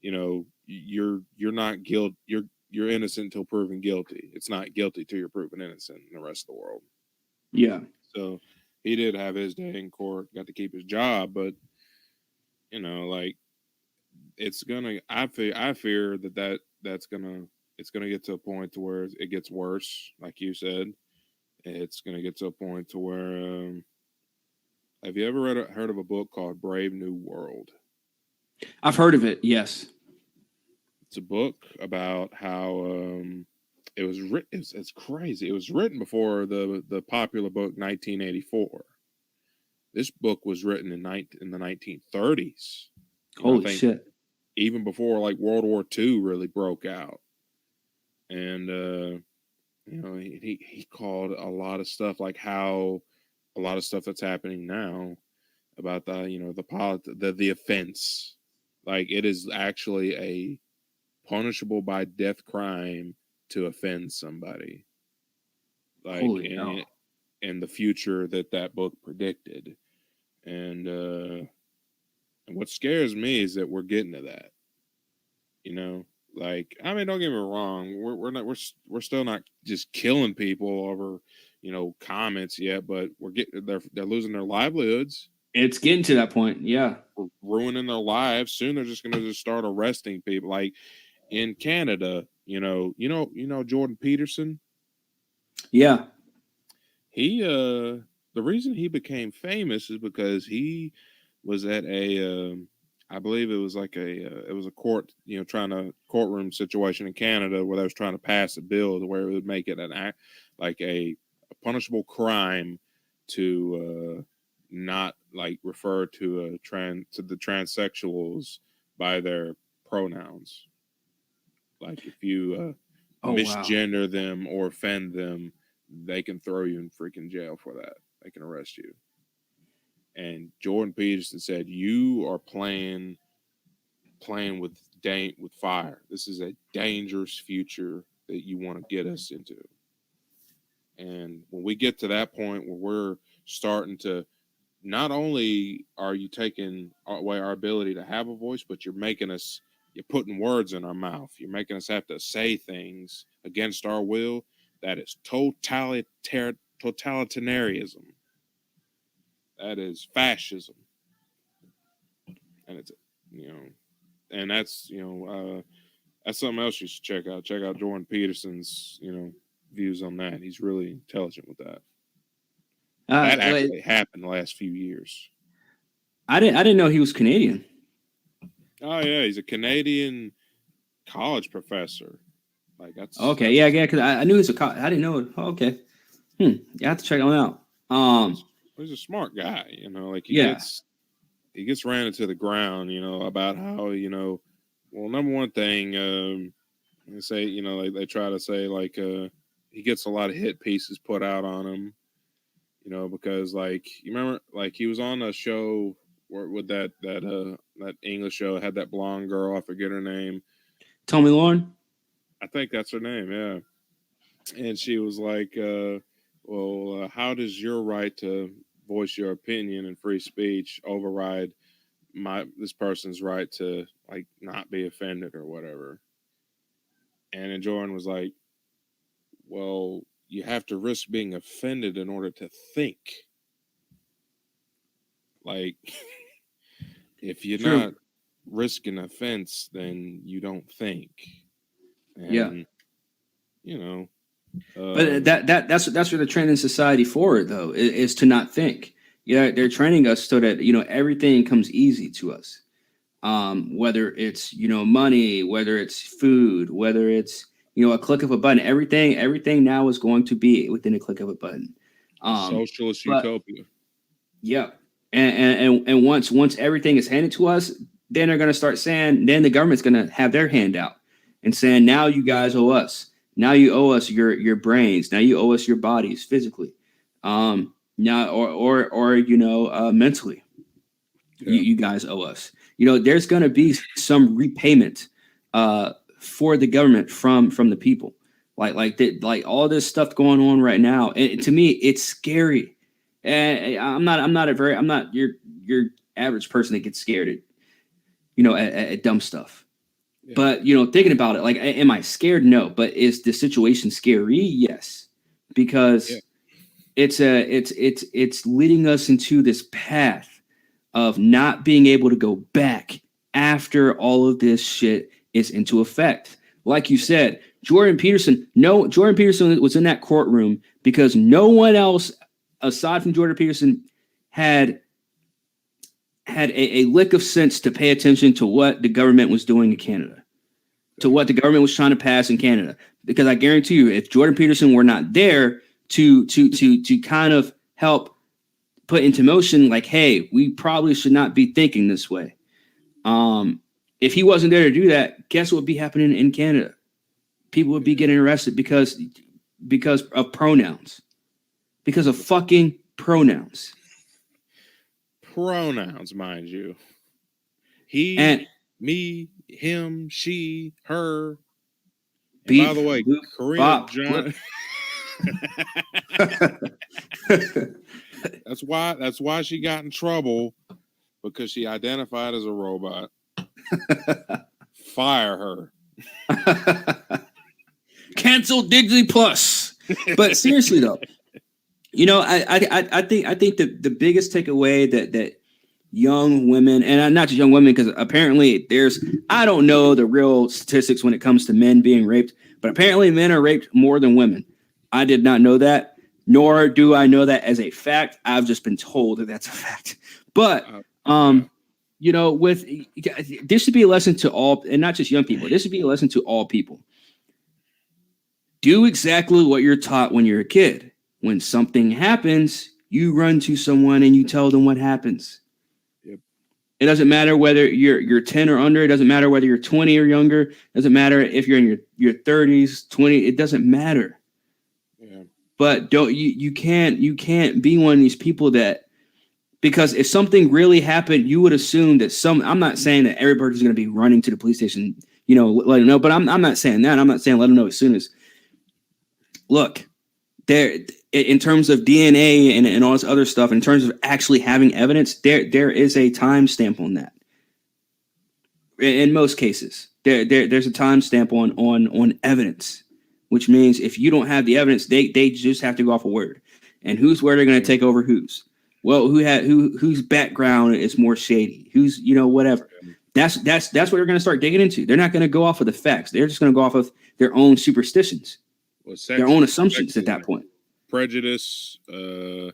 you're not guilty, you're innocent until proven guilty. It's not guilty till you're proven innocent in the rest of the world. Yeah. So he did have his day in court, got to keep his job, but like it's gonna. I fear that's gonna. It's gonna get to a point to where it gets worse, like you said. It's gonna get to a point to where. Have you ever heard of a book called Brave New World? I've heard of it. Yes. It's a book about how it was written. It's crazy. It was written before the popular book 1984. This book was written in the 1930s. Holy shit! Even before like World War II really broke out, and he called a lot of stuff, like how a lot of stuff that's happening now about the offense, like it is actually a punishable by death crime to offend somebody, like in the future that book predicted. And what scares me is that we're getting to that. Like, I mean, don't get me wrong, we're still not just killing people over comments yet, but they're losing their livelihoods. It's getting to that point. Yeah, we're ruining their lives. Soon they're just going to just start arresting people. Like in Canada, Jordan Peterson. Yeah, he the reason he became famous is because he was at a I believe it was like it was a courtroom situation in Canada where they was trying to pass a bill to where it would make it an act, like a punishable crime to not like refer to the transsexuals by their pronouns. Like if you Oh, wow. misgender them or offend them, they can throw you in freaking jail for that. They can arrest you. And Jordan Peterson said, "You are playing with fire. This is a dangerous future that you want to get us into." And when we get to that point where we're starting to, not only are you taking away our ability to have a voice, but you're putting words in our mouth. You're making us have to say things against our will. That is totalitarianism. That is fascism. And it's, and that's, that's something else you should check out. Check out Jordan Peterson's, views on that. He's really intelligent with that. That actually happened the last few years. I didn't know he was Canadian. Oh yeah, he's a Canadian college professor. Like that's okay. Yeah, because I knew he was I didn't know it. Oh, okay. You have to check him out. He's a smart guy. Like he gets ran into the ground. About how well, number one thing they say they try to say like he gets a lot of hit pieces put out on him. Because like you remember, like he was on a show with that English show, had that blonde girl, I forget her name. Tommy Lauren? I think that's her name, yeah. And she was like, how does your right to voice your opinion and free speech override this person's right to like not be offended or whatever? And then Jordan was like, well, you have to risk being offended in order to think. Like, if you're not risking offense, then you don't think. And, but that's what they're training society for, though, is to not think. Yeah, they're training us so that everything comes easy to us. Whether it's money, whether it's food, whether it's a click of a button. Everything now is going to be within a click of a button. Socialist utopia. Yeah, and once everything is handed to us, then they're going to start saying. Then the government's going to have their hand out and saying, "Now you guys owe us. Now you owe us your brains. Now you owe us your bodies physically. Now or mentally. Yeah. You guys owe us. There's going to be some repayment for the government from the people. Like all this stuff going on right now. And to me, it's scary. And I'm not your average person that gets scared at dumb stuff. Yeah. But thinking about it, like, am I scared? No. But is the situation scary? Yes, because it's leading us into this path of not being able to go back after all of this shit is into effect. Like you said, Jordan Peterson was in that courtroom because no one else aside from Jordan Peterson had a lick of sense to pay attention to what the government was doing in Canada, to what the government was trying to pass in Canada. Because I guarantee you, if Jordan Peterson were not there to kind of help put into motion, like, hey, we probably should not be thinking this way. If he wasn't there to do that, guess what would be happening in Canada? People would be getting arrested because of pronouns, because of fucking pronouns. Pronouns, mind you. He, me, him, she, her. Beep, by the way, Luke, Karina Bob, John. That's why she got in trouble, because she identified as a robot. Fire her. Cancel Disney Plus. But seriously though, I think the biggest takeaway that young women, and not just young women, because apparently I don't know the real statistics when it comes to men being raped, but apparently men are raped more than women. I did not know that, nor do I know that as a fact. I've just been told that that's a fact. But this should be a lesson to all, and not just young people. This should be a lesson to all people. Do exactly what you're taught when you're a kid. When something happens, you run to someone and you tell them what happens. Yep. It doesn't matter whether you're 10 or under. It doesn't matter whether you're 20 or younger. It doesn't matter if you're in your 30s, 20. It doesn't matter. Yeah. But you can't be one of these people that, because if something really happened, you would assume that I'm not saying that everybody's going to be running to the police station, let them know. But I'm not saying that. I'm not saying let them know as soon as. Look, there, in terms of DNA and all this other stuff, in terms of actually having evidence, there is a timestamp on that. In most cases, there's a timestamp on evidence, which means if you don't have the evidence, they just have to go off a word. And whose word are going to take over whose? Well, whose background is more shady? Who's whatever. That's what they're going to start digging into. They're not going to go off of the facts. They're just going to go off of their own superstitions, their own assumptions at that point. Prejudice, racism.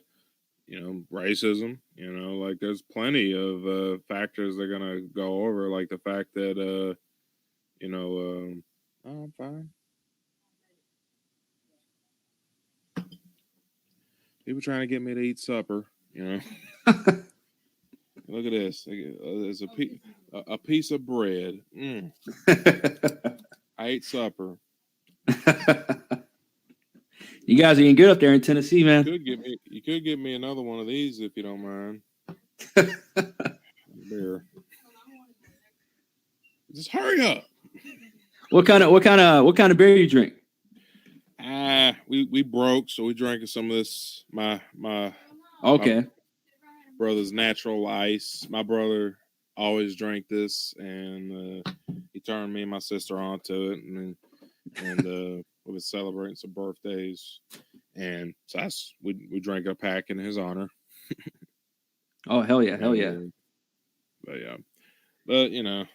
Like there's plenty of factors they're going to go over, like the fact that oh, I'm fine. People trying to get me to eat supper, Look at this. There's a piece of bread. I ate supper. You guys are getting good up there in Tennessee, man. You could give me another one of these if you don't mind. Beer. Just hurry up. What kind of beer you drink? We broke, so we drank some of this. My okay. My brother's natural ice. My brother always drank this, and he turned me and my sister onto it, and we were celebrating some birthdays, and so we drank a pack in his honor. Oh hell yeah, hell yeah! But and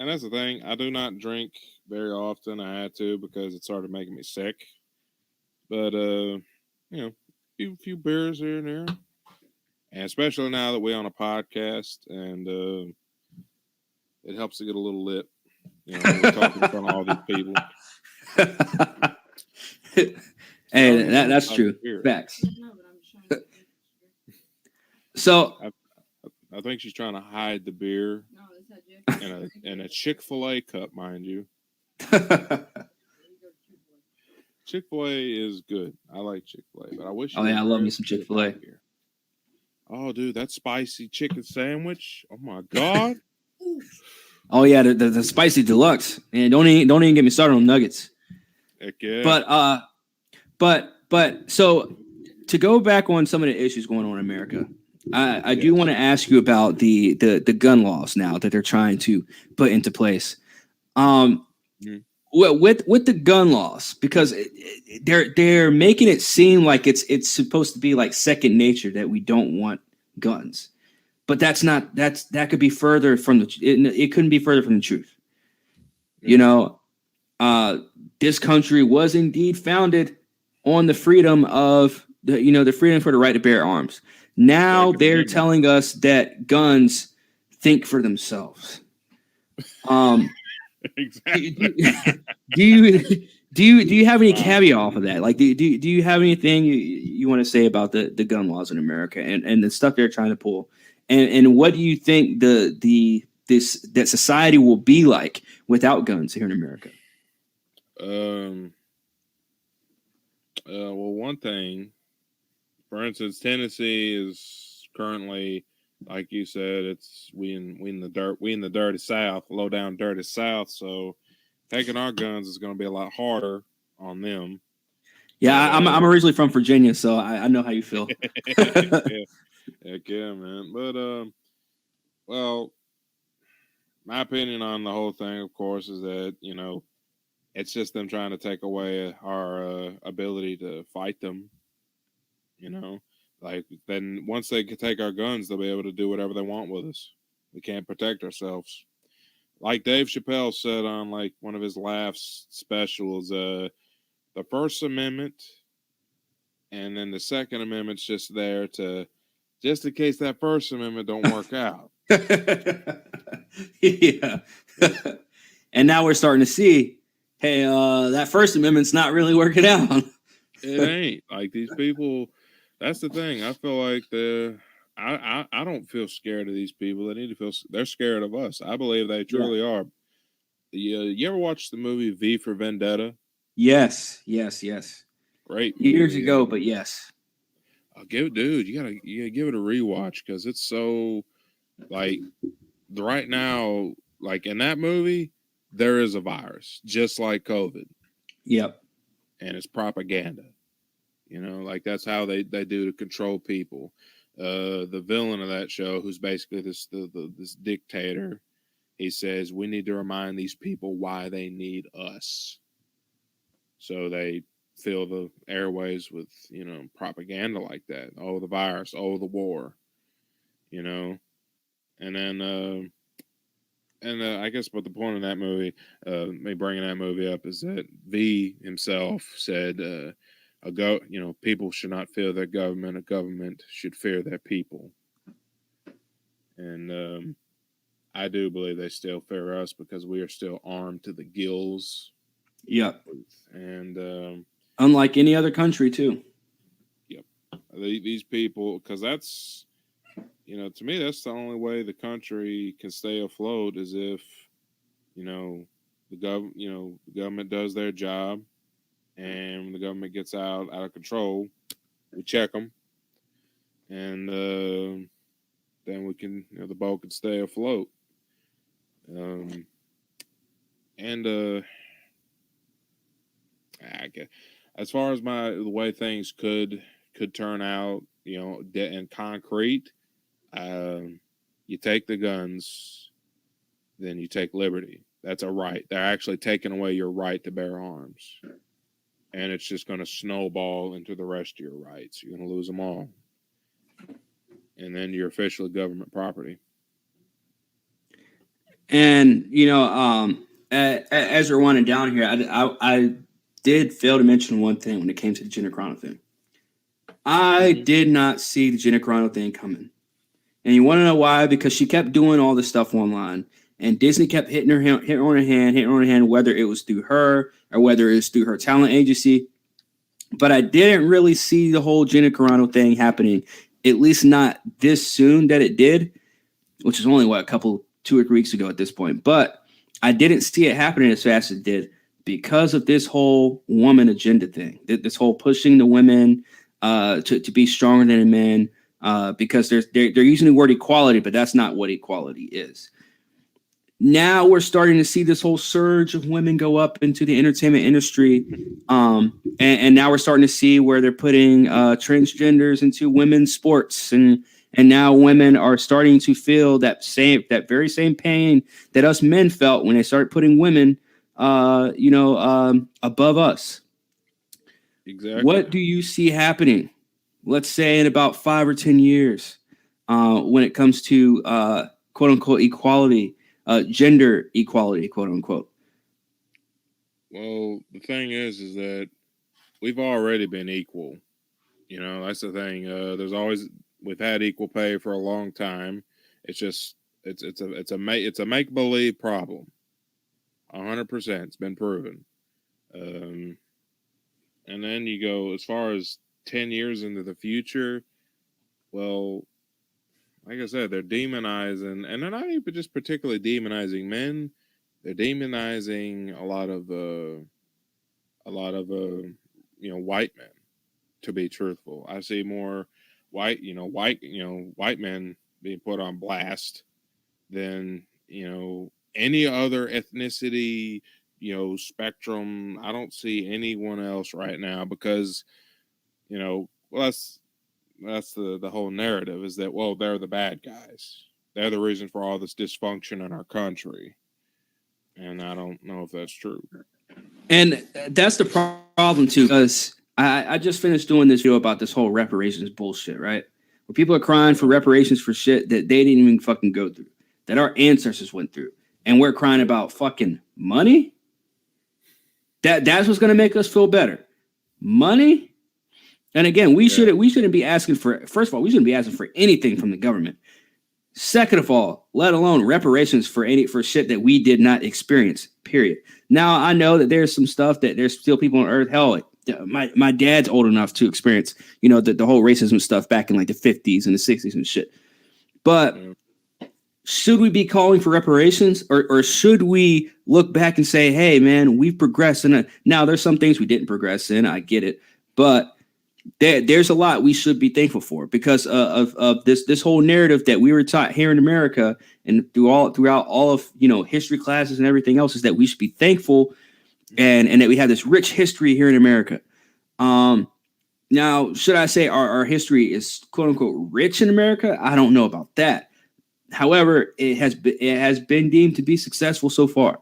that's the thing. I do not drink very often. I had to because it started making me sick. But few beers here and there, and especially now that we're on a podcast, and it helps to get a little lit. We're talking in front of all these people. Hey, that's true. Facts. So I think she's trying to hide the beer in a Chick-fil-A cup, mind you. Chick-fil-A is good. I like Chick-fil-A, but I wish. Oh yeah, I love me some Chick-fil-A. Oh, dude, that spicy chicken sandwich! Oh my god! Oh yeah, the spicy deluxe. And don't even get me started on nuggets. Heck yeah. But so to go back on some of the issues going on in America, I do want to ask you about the gun laws now that they're trying to put into place. Well, with the gun laws, because they're making it seem like it's supposed to be like second nature that we don't want guns, but that could be further from it couldn't be further from the truth. This country was indeed founded on the freedom of the freedom for the right to bear arms. Now they're telling us that guns think for themselves. Exactly. Do you have any caveat off of that? Like, do you have anything you want to say about the gun laws in America and the stuff they're trying to pull, and what do you think that society will be like without guns here in America? Well, one thing, for instance, Tennessee is currently, like you said, we in the dirty South, low down dirty South. So taking our guns is going to be a lot harder on them. Yeah, I'm originally from Virginia, so I know how you feel. Heck yeah, man. But well, my opinion on the whole thing, of course, is that it's just them trying to take away our ability to fight them. Like, then once they take our guns, they'll be able to do whatever they want with us. We can't protect ourselves. Like Dave Chappelle said on like one of his laughs specials, the First Amendment and then the Second Amendment's just there just in case that First Amendment don't work out. Yeah. And now we're starting to see, hey, that First Amendment's not really working out. It ain't. Like, these people, that's the thing. I feel like I don't feel scared of these people. They need to feel they're scared of us. I believe they truly are. You ever watch the movie V for Vendetta? Yes. Great Years movie. ago, but yes. Dude, you gotta give it a rewatch because it's so like right now, like in that movie, there is a virus just like COVID, Yep. and it's propaganda. Like that's how they do to control people. The villain of that show, who's basically this dictator, he says we need to remind these people why they need us. So they fill the airways with propaganda like that. Oh, the virus. Oh, the war. And then I guess, but the point of that movie, me bringing that movie up, is that V himself said, people should not fear their government. A government should fear their people. And I do believe they still fear us because we are still armed to the gills. Yep. And unlike any other country too. Yep. These people, because that's, to me, that's the only way the country can stay afloat is if, the government does their job, and when the government gets out of control, we check them, and then we can, the boat can stay afloat. As far as the way things could turn out, in concrete, you take the guns, then you take liberty. That's a right. They're actually taking away your right to bear arms. And it's just going to snowball into the rest of your rights. You're going to lose them all. And then you're officially government property. And, as we're winding down here, I did fail to mention one thing when it came to the Gina Carano thing. I did not see the Gina Carano thing coming. And you want to know why? Because she kept doing all this stuff online. And Disney kept hitting her on her hand, whether it was through her or whether it was through her talent agency. But I didn't really see the whole Gina Carano thing happening, at least not this soon that it did, which is only, 2 or 3 weeks ago at this point. But I didn't see it happening as fast as it did because of this whole woman agenda thing, this whole pushing the women to be stronger than men, because they're using the word equality, but that's not what equality is. Now we're starting to see this whole surge of women go up into the entertainment industry. And now we're starting to see where they're putting transgenders into women's sports. And now women are starting to feel that very same pain that us men felt when they started putting women, above us. Exactly. What do you see happening? Let's say in about 5 or 10 years, when it comes to quote unquote equality. Gender equality, quote unquote. Well, the thing is that we've already been equal. That's the thing. We've had equal pay for a long time. It's just it's a make believe problem. 100%, it's been proven. And then you go as far as 10 years into the future. Well, like I said, they're demonizing, and they're not even just particularly demonizing men. They're demonizing a lot of white men. To be truthful, I see more white men being put on blast than any other ethnicity spectrum. I don't see anyone else right now because that's the whole narrative is that, well, they're the bad guys. They're the reason for all this dysfunction in our country. And I don't know if that's true. And that's the problem, too, because I just finished doing this video about this whole reparations bullshit, right? Where people are crying for reparations for shit that they didn't even fucking go through, that our ancestors went through. And we're crying about fucking money? That's what's going to make us feel better. Money? And again, we shouldn't be asking for, first of all, we shouldn't be asking for anything from the government. Second of all, let alone reparations for shit that we did not experience, period. Now, I know that there's some stuff that there's still people on earth, hell, my dad's old enough to experience, the whole racism stuff back in like the 50s and the 60s and shit. But should we be calling for reparations, or should we look back and say, hey, man, we've progressed? And now there's some things we didn't progress in. I get it. But there's a lot we should be thankful for because of this whole narrative that we were taught here in America and throughout all of history classes and everything else, is that we should be thankful and that we have this rich history here in America. Now, should I say our history is quote unquote rich in America? I don't know about that. However, it has been deemed to be successful so far.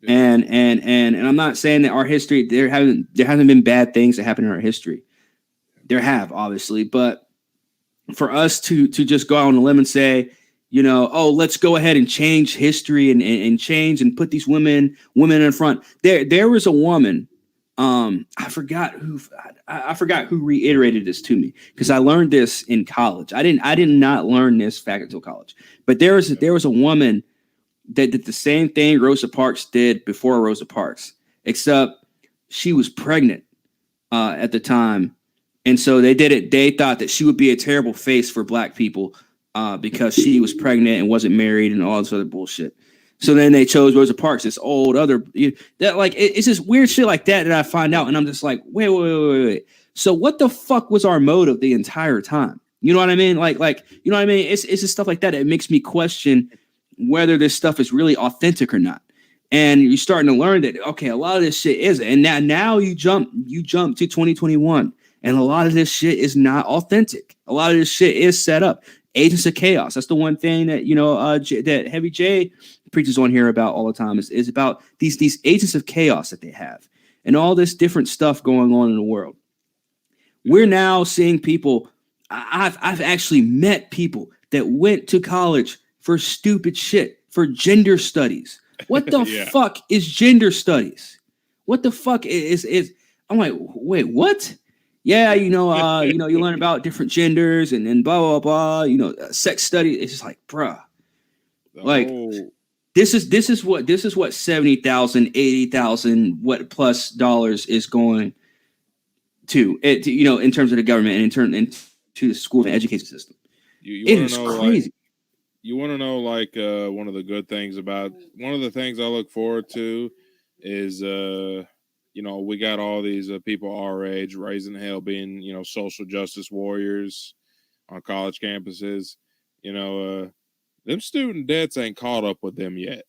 Yeah. And I'm not saying that our history there hasn't been bad things that happened in our history. There have, obviously, but for us to just go out on a limb and say, let's go ahead and change history and change and put these women in front. There was a woman, I forgot who reiterated this to me, because I learned this in college. I did not learn this fact until college. But there was a woman that did the same thing Rosa Parks did before Rosa Parks, except she was pregnant at the time. And so they did it. They thought that she would be a terrible face for black people because she was pregnant and wasn't married and all this other bullshit. So then they chose Rosa Parks, this old other that like it's just weird shit like that I find out, and I'm just like, wait. So what the fuck was our motive the entire time? You know what I mean? Like you know what I mean? It's just stuff like that. It makes me question whether this stuff is really authentic or not. And you're starting to learn that okay, a lot of this shit isn't. And now you jump to 2021. And a lot of this shit is not authentic. A lot of this shit is set up. Agents of chaos. That's the one thing that that Heavy J preaches on here about all the time is about these agents of chaos that they have and all this different stuff going on in the world. We're now seeing people. I've actually met people that went to college for stupid shit, for gender studies. What the fuck is gender studies? What the fuck is? I'm like, wait, what? Yeah, you learn about different genders and blah blah blah. Sex study. It's just like, bruh, like this is what 70,000, 80,000, what plus dollars is going to it. In terms of the government and into the school and education system. It is crazy. You want to know one of the good things about one of the things I look forward to is we got all these people our age raising hell being, social justice warriors on college campuses. Them student debts ain't caught up with them yet.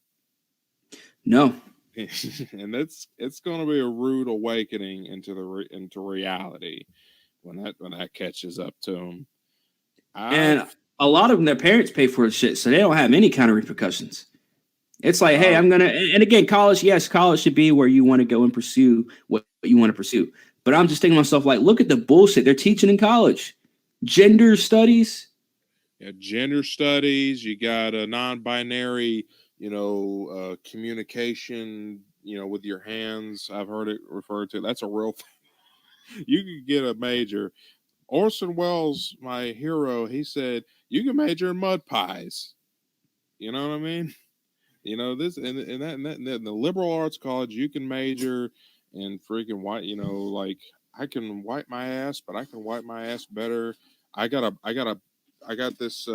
No. And it's going to be a rude awakening into reality when that catches up to them. And a lot of them, their parents pay for the shit, so they don't have any kind of repercussions. It's like, hey, I'm going to, and again, college should be where you want to go and pursue what you want to pursue. But I'm just thinking to myself, like, look at the bullshit they're teaching in college. Gender studies. Yeah, gender studies. You got a non-binary, communication, with your hands. I've heard it referred to. That's a real thing. You could get a major. Orson Welles, my hero, he said, you can major in mud pies. You know what I mean? This and the liberal arts college, you can major in freaking white. I can wipe my ass, but I can wipe my ass better. I got this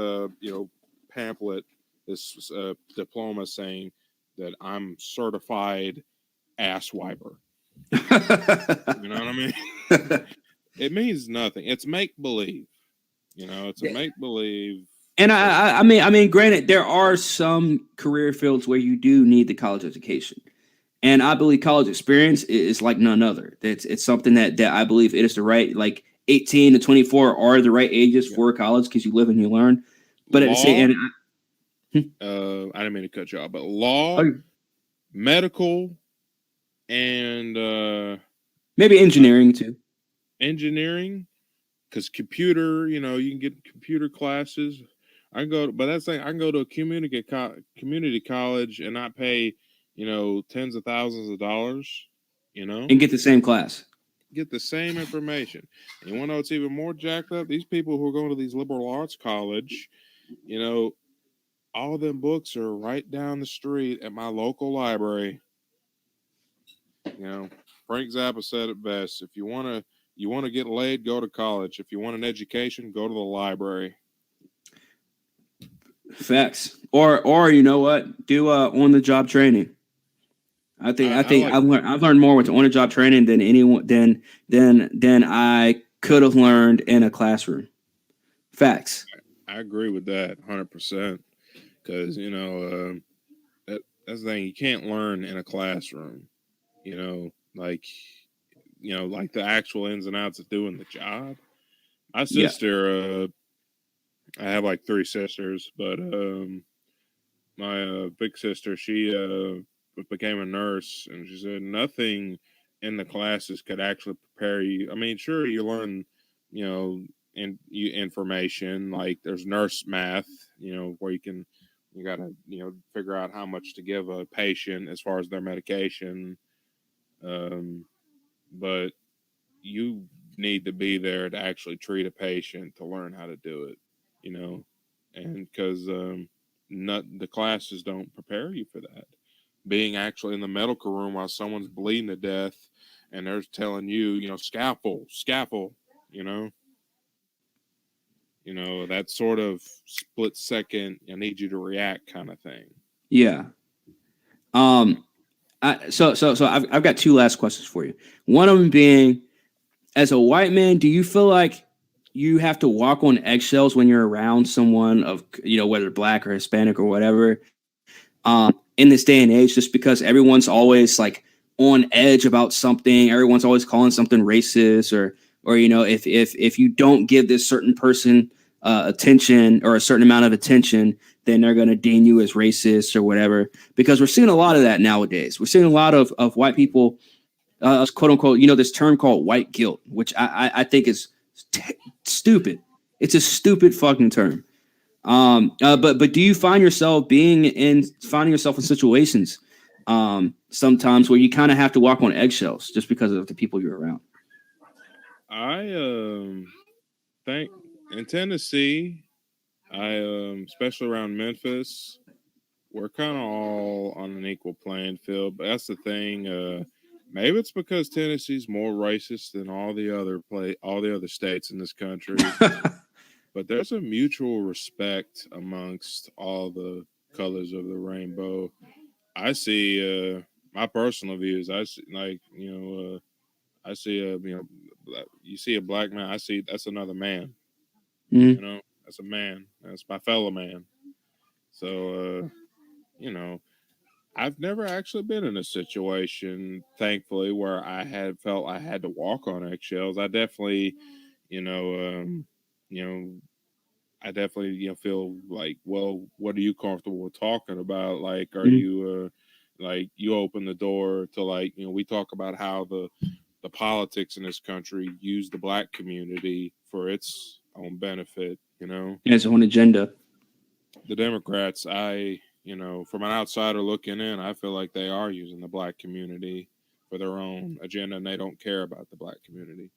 pamphlet, this diploma saying that I'm certified ass wiper. You know what I mean? It means nothing. It's make believe. It's a make believe. And I mean, granted, there are some career fields where you do need the college education, and I believe college experience is like none other. It's something that I believe it is the right, like 18 to 24 are the right ages for college because you live and you learn. But at the same, I didn't mean to cut you off, but law, medical, and maybe engineering too. Engineering, because computer, you can get computer classes. I can go to a community college and not pay, tens of thousands of dollars, and get the same class, get the same information. And you want to know what's even more jacked up? These people who are going to these liberal arts college, all of them books are right down the street at my local library. Frank Zappa said it best. If you want to get laid, go to college. If you want an education, go to the library. Facts. Or you know what? Do on the job training. I think like I've learned more with on the job training than anyone than I could have learned in a classroom. Facts. I agree with that 100% because that's the thing, you can't learn in a classroom. You know, like like the actual ins and outs of doing the job. My Yeah. sister, I have like three sisters, but my big sister, she became a nurse, and she said nothing in the classes could actually prepare you. I mean, sure, you learn, information like there's nurse math, where you got to figure out how much to give a patient as far as their medication, but you need to be there to actually treat a patient to learn how to do it, and because not the classes don't prepare you for that. Being actually in the medical room while someone's bleeding to death, and they're telling you, scalpel, scalpel, you know, that sort of split second, I need you to react kind of thing. Yeah. So I've got two last questions for you. One of them being, as a white man, do you feel like you have to walk on eggshells when you're around someone of, whether black or Hispanic or whatever, in this day and age, just because everyone's always like on edge about something, everyone's always calling something racist, or if you don't give this certain person attention or a certain amount of attention, then they're going to deem you as racist or whatever. Because we're seeing a lot of that nowadays. We're seeing a lot of white people, quote unquote, this term called white guilt, which I think is stupid. It's a stupid fucking term. But do you find yourself finding yourself in situations sometimes where you kind of have to walk on eggshells just because of the people you're around? I think in Tennessee, especially around Memphis, we're kind of all on an equal playing field. But that's the thing. Maybe it's because Tennessee's more racist than all the other states in this country. But there's a mutual respect amongst all the colors of the rainbow. I see my personal views. I see, like, I see you see a black man. I see that's another man. Mm-hmm. That's a man. That's my fellow man. So, I've never actually been in a situation, thankfully, where I had felt I had to walk on eggshells. I definitely, you know, um, you know, I definitely, feel like, well, what are you comfortable with talking about? Like, are you, like, you open the door to, like, we talk about how the politics in this country use the black community for its own benefit. Its own agenda. The Democrats, from an outsider looking in, I feel like they are using the black community for their own agenda, and they don't care about the black community.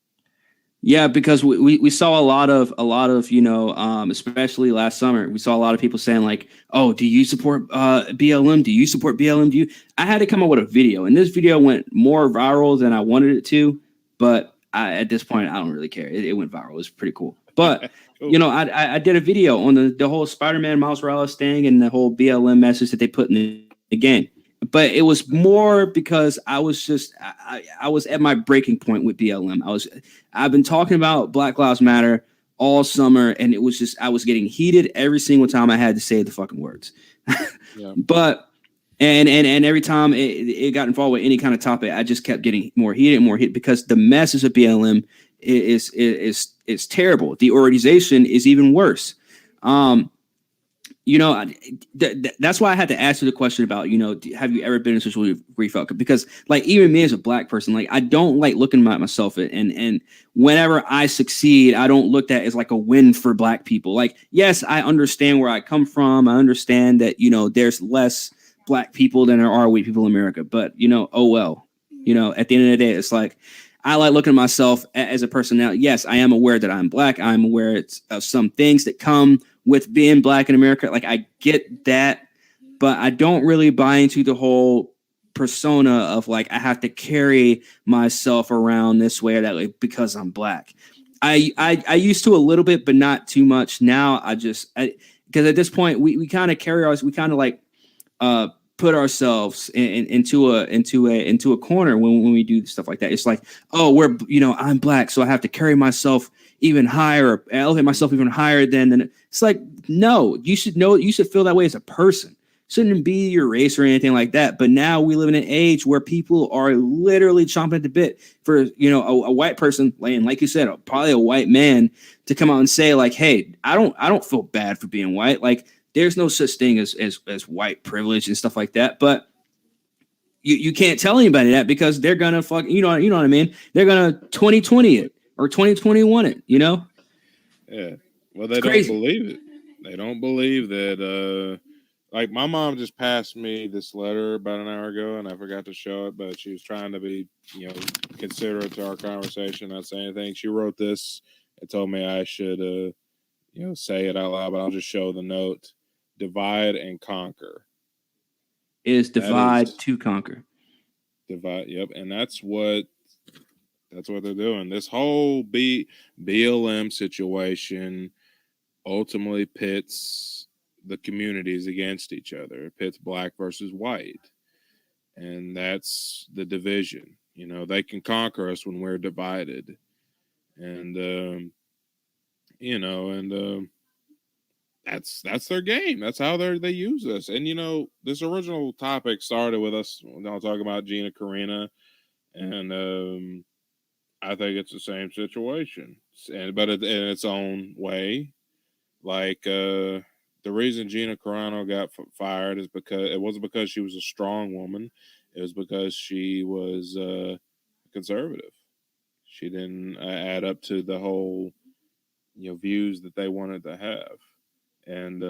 Yeah, because we saw a lot of especially last summer, we saw a lot of people saying like, "Oh, do you support BLM? Do you support BLM? Do you?" I had to come up with a video, and this video went more viral than I wanted it to. But at this point, I don't really care. It went viral. It was pretty cool. But Cool. I did a video on the whole Spider-Man Miles Morales thing and the whole BLM message that they put in the game. But it was more because I was at my breaking point with BLM. I've been talking about Black Lives Matter all summer, and it was just I was getting heated every single time I had to say the fucking words. Yeah. But and every time it got involved with any kind of topic, I just kept getting more heated because the message of BLM is terrible. The organization is even worse. That's why I had to ask you the question about, have you ever been in a situation where you felt, because like even me as a black person, like I don't like looking at myself and whenever I succeed, I don't look at it as like a win for black people. Like, yes, I understand where I come from. I understand that, there's less black people than there are white people in America, but oh well, at the end of the day, it's like, I like looking at myself as a person now. Yes, I am aware that I'm black. I'm aware of some things that come with being black in America. Like I get that, but I don't really buy into the whole persona of like I have to carry myself around this way or that way because I'm black. I used to a little bit, but not too much. Now because at this point we kind of we kind of like put ourselves into a corner when we do stuff like that. It's like, oh, I'm black, so I have to carry myself even higher, elevate myself even higher than. It's like, no, you should feel that way as a person. Shouldn't be your race or anything like that. But now we live in an age where people are literally chomping at the bit for a white person, like you said, probably a white man, to come out and say like, hey, I don't feel bad for being white. Like, there's no such thing as white privilege and stuff like that. But you can't tell anybody that because they're gonna you know what I mean? They're gonna 2020 it or 2021 it, Yeah. Well, they don't believe it. They don't believe that. Like, my mom just passed me this letter about an hour ago, and I forgot to show it, but she was trying to be, considerate to our conversation, not say anything. She wrote this and told me I should, say it out loud, but I'll just show the note. Divide and conquer. Is divide to conquer. Divide, yep. And that's what they're doing. This whole BLM situation ultimately pits the communities against each other. It pits black versus white. And that's the division. They can conquer us when we're divided. And that's their game. That's how they use us. And this original topic started with us talking about Gina Carano, and I think it's the same situation, but in its own way. Like, the reason Gina Carano got fired is because it wasn't because she was a strong woman. It was because she was conservative. She didn't add up to the whole views that they wanted to have. And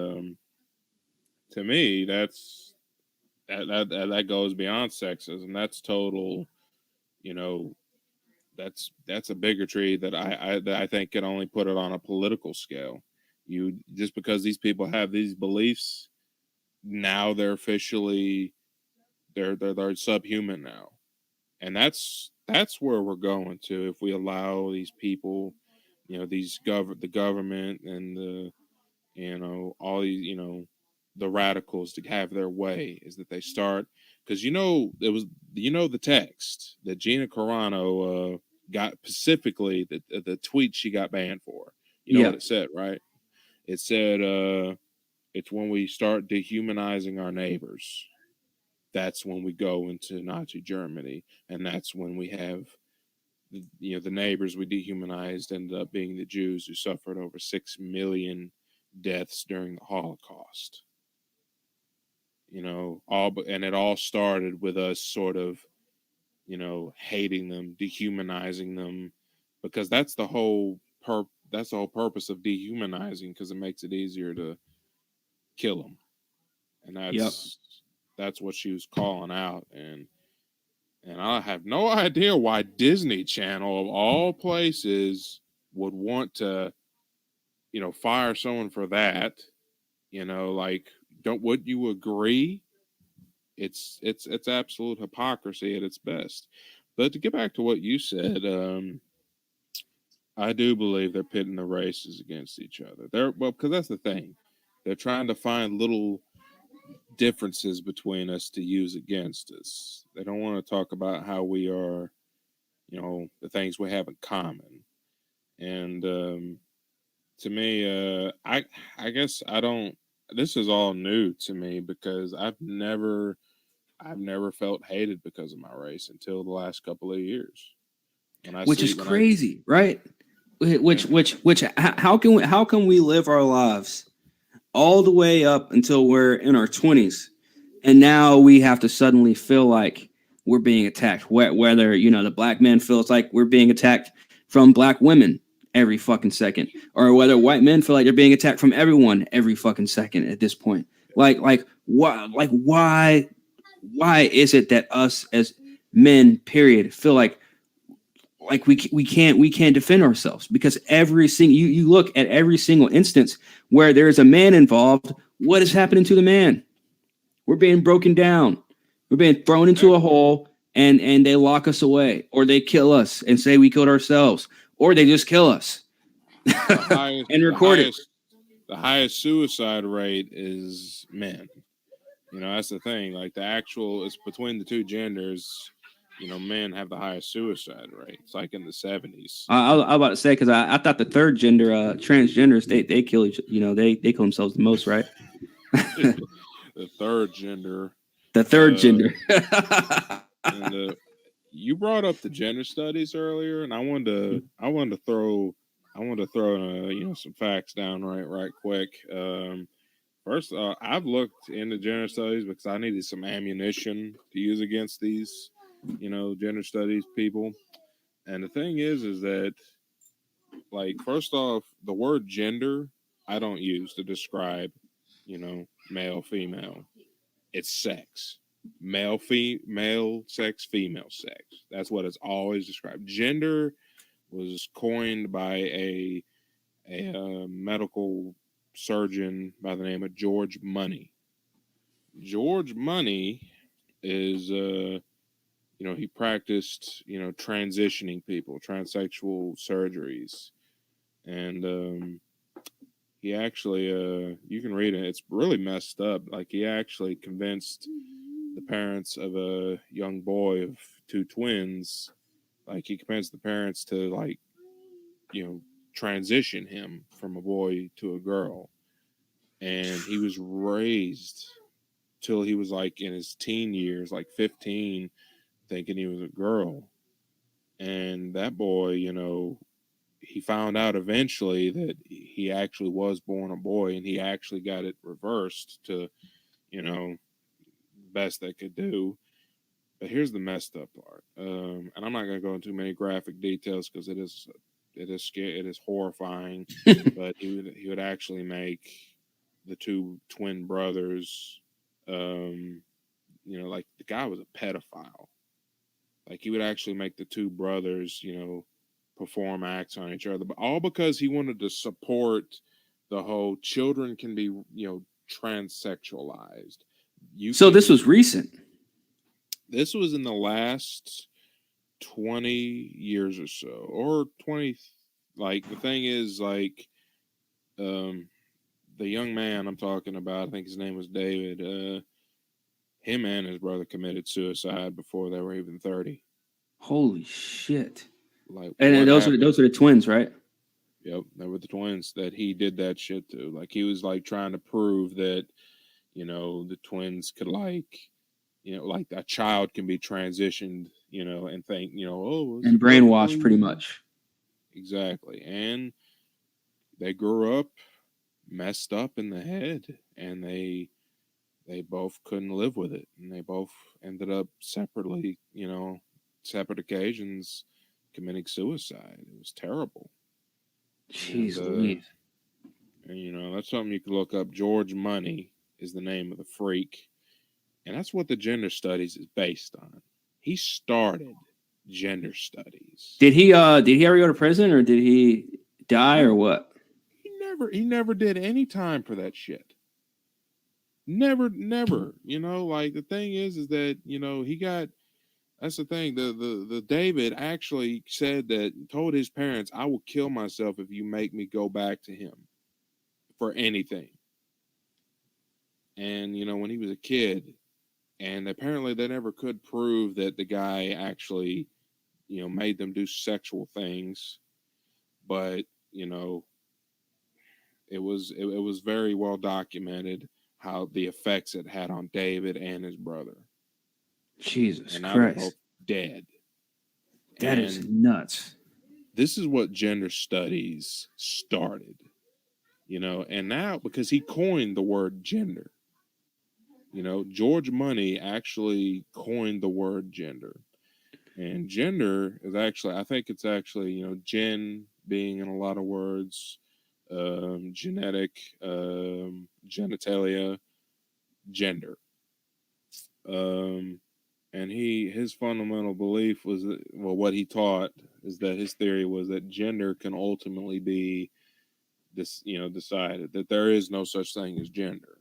to me, that goes beyond sexism. That's total, that's a bigotry that I think can only put it on a political scale. Just because these people have these beliefs, now they're officially they're subhuman now, and that's where we're going to if we allow these people, the government and the all these, the radicals to have their way, is that they start, because it was the text that Gina Carano got, specifically the tweet she got banned for. What it said, right? It said it's when we start dehumanizing our neighbors, that's when we go into Nazi Germany, and that's when we have the neighbors we dehumanized ended up being the Jews, who suffered over 6 million deaths during the Holocaust. And it all started with us sort of, hating them, dehumanizing them, because that's the whole purpose of dehumanizing, because it makes it easier to kill them. And that's what she was calling out. And I have no idea why Disney Channel, of all places, would want to, fire someone for that. Would you agree? It's absolute hypocrisy at its best. But to get back to what you said, I do believe they're pitting the races against each other. Because that's the thing. They're trying to find little differences between us to use against us. They don't want to talk about how we are, the things we have in common. And to me, I guess I don't. This is all new to me, because I've never felt hated because of my race until the last couple of years. Which is crazy, right? How can we live our lives all the way up until we're in our 20s, and now we have to suddenly feel like we're being attacked? Whether the black man feels like we're being attacked from black women every fucking second, or whether white men feel like they're being attacked from everyone every fucking second at this point. Why is it that us as men, period, feel like we can't defend ourselves? Because every single you look at every single instance where there's a man involved, what is happening to the man? We're being broken down. We're being thrown into a hole, and they lock us away, or they kill us and say we killed ourselves, or they just kill us The highest, and the record it. highest, the highest suicide rate is men. You know, that's the thing. Like the actual, it's between the two genders. You know, men have the highest suicide rate. It's like in the 70s. I was about to say because I thought the third gender, transgenders, they kill each, they kill themselves the most, right? The third gender. The third gender. And you brought up the gender studies earlier, and I wanted to throw some facts down right quick. First, I've looked into gender studies because I needed some ammunition to use against these, gender studies people. And the thing is that, like, first off, the word gender I don't use to describe, male, female. It's sex. Male sex, female sex. That's what it's always described. Gender was coined by a medical surgeon by the name of George Money. George Money is he practiced transitioning people, transsexual surgeries, and he actually you can read it. It's really messed up. Like he actually convinced the parents of a young boy of two twins. Like he convinced the parents to transition him from a boy to a girl, and he was raised till he was like in his teen years, like 15, thinking he was a girl. And that boy, he found out eventually that he actually was born a boy, and he actually got it reversed to, best they could do. But here's the messed up part, and I'm not going to go into many graphic details because it is scary, it is horrifying. But he would actually make the two twin brothers, like the guy was a pedophile. Like he would actually make the two brothers, perform acts on each other, but all because he wanted to support the whole children can be, transsexualized. So this was recent. This was in the last 20 years or so, or 20. Like the thing is, like, the young man I'm talking about, I think his name was David. Him and his brother committed suicide before they were even 30. Holy shit! Like, And those are the twins, right? Yep, they were the twins that he did that shit to. Like he was like trying to prove that, the twins could like a child can be transitioned, and think, And brainwashed pretty much. Exactly. And they grew up messed up in the head, and they both couldn't live with it, and they both ended up separately, separate occasions committing suicide. It was terrible. Jeez And, Louise. and that's something you can look up. George Money is the name of the freak, and that's what the gender studies is based on. He started gender studies. Did he ever go to prison, or did he die, or what? He never did any time for that shit. Never. Like the thing is that he got. That's the thing. The David actually said that, told his parents, "I will kill myself if you make me go back to him for anything." And when he was a kid, and apparently they never could prove that the guy actually, made them do sexual things, but it was very well documented how the effects it had on David and his brother. Jesus and now Christ. They're both dead. That is nuts. This is what gender studies started, and now because he coined the word gender. George Money actually coined the word gender. And gender is actually, I think it's actually, gen being in a lot of words, genetic, genitalia, gender. And his fundamental belief was that, well, what he taught is that his theory was that gender can ultimately be decided, that there is no such thing as gender,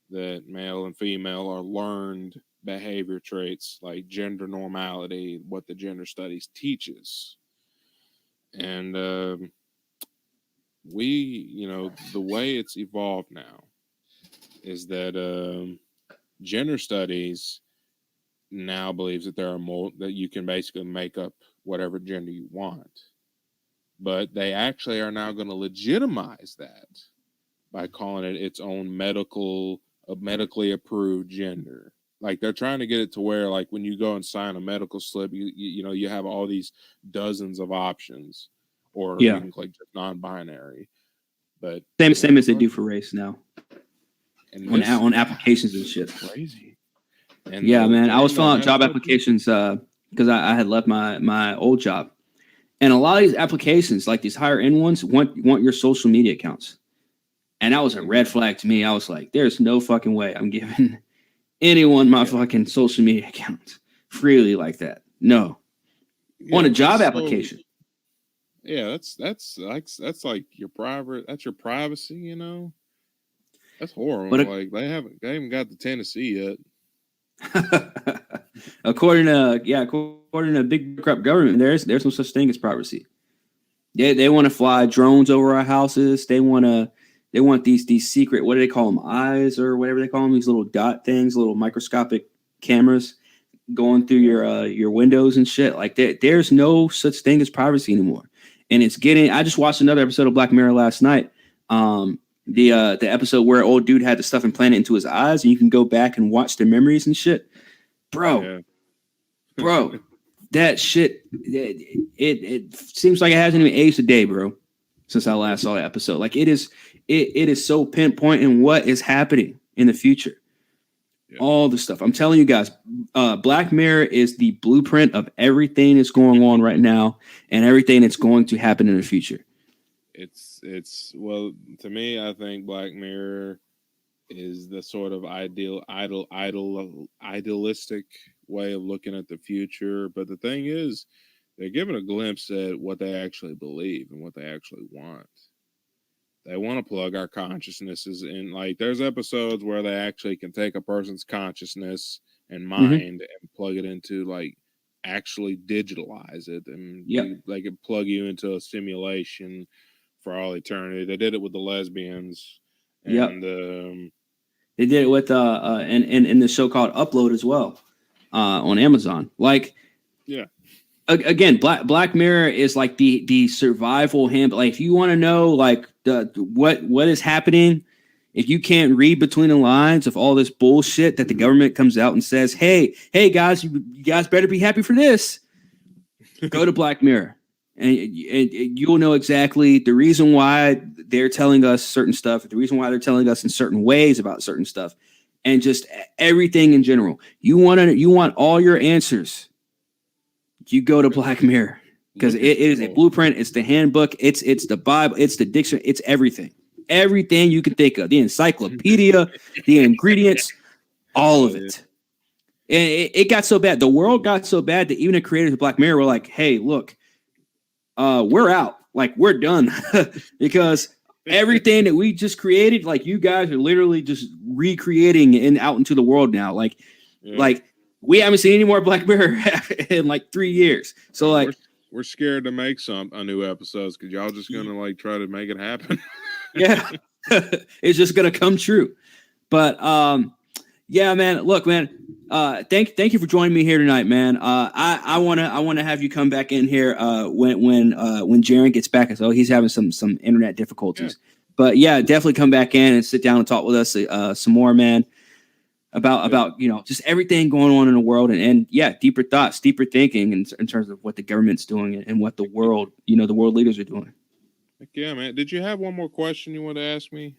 that male and female are learned behavior traits like gender normality, what the gender studies teaches. And the way it's evolved now is that gender studies now believes that there are more, that you can basically make up whatever gender you want. But they actually are now going to legitimize that by calling it its own medically approved gender. Like they're trying to get it to where, like, when you go and sign a medical slip, you have all these dozens of options, or you can click just non-binary. But same as they do for race now, and on applications and shit. Crazy. And man, I was filling out job applications because I had left my old job, and a lot of these applications, like these higher end ones, want your social media accounts, and that was a red flag to me. I was like, "There's no fucking way I'm giving anyone my fucking social media account freely like that." No, on a job application. Yeah, that's like your private. That's your privacy, That's horrible. But like they haven't got to Tennessee yet. according to big corrupt government, there's no such thing as privacy. They want to fly drones over our houses. They want these secret, what do they call them, eyes or whatever they call them, these little dot things, little microscopic cameras going through your windows and shit. Like there's no such thing as privacy anymore. And I just watched another episode of Black Mirror last night. The episode where old dude had the stuff implanted into his eyes, and you can go back and watch their memories and shit. Bro, that shit, it seems like it hasn't even aged a day, bro, since I last saw that episode. Like it is so pinpointing what is happening in the future. Yeah. All the stuff. I'm telling you guys, Black Mirror is the blueprint of everything that's going on right now and everything that's going to happen in the future. Well, to me, I think Black Mirror is the sort of idealistic way of looking at the future. But the thing is, they're giving a glimpse at what they actually believe and what they actually want. They want to plug our consciousnesses in. Like, there's episodes where they actually can take a person's consciousness and mind and plug it into, like, actually digitalize it. And they could plug you into a simulation for all eternity. They did it with the lesbians. And they did it with in the show called Upload as well, on Amazon. Like, again, Black Mirror is like the survival hand. Like, if you want to know like what is happening, if you can't read between the lines of all this bullshit that the government comes out and says, hey guys, you guys better be happy for this, go to Black Mirror. And you'll know exactly the reason why they're telling us certain stuff, the reason why they're telling us in certain ways about certain stuff, and just everything in general. You want all your answers. You go to Black Mirror, because it is a blueprint. It's the handbook. It's the Bible. It's the dictionary. It's everything. Everything you can think of. The encyclopedia, the ingredients, all of it. And it got so bad. The world got so bad that even the creators of Black Mirror were like, hey, look, we're out. Like, we're done. Because everything that we just created, like, you guys are literally just recreating and out into the world now. Like we haven't seen any more Black Mirror in like 3 years. So like we're scared to make a new episodes because y'all just gonna like try to make it happen. Yeah. It's just gonna come true. But yeah, man. Look, man. Thank you for joining me here tonight, man. I wanna have you come back in here when Jaron gets back. So he's having some internet difficulties. Yeah. But yeah, definitely come back in and sit down and talk with us some more, man. About just everything going on in the world and deeper thoughts, deeper thinking in terms of what the government's doing and what the world leaders are doing. Heck yeah, man. Did you have one more question you want to ask me?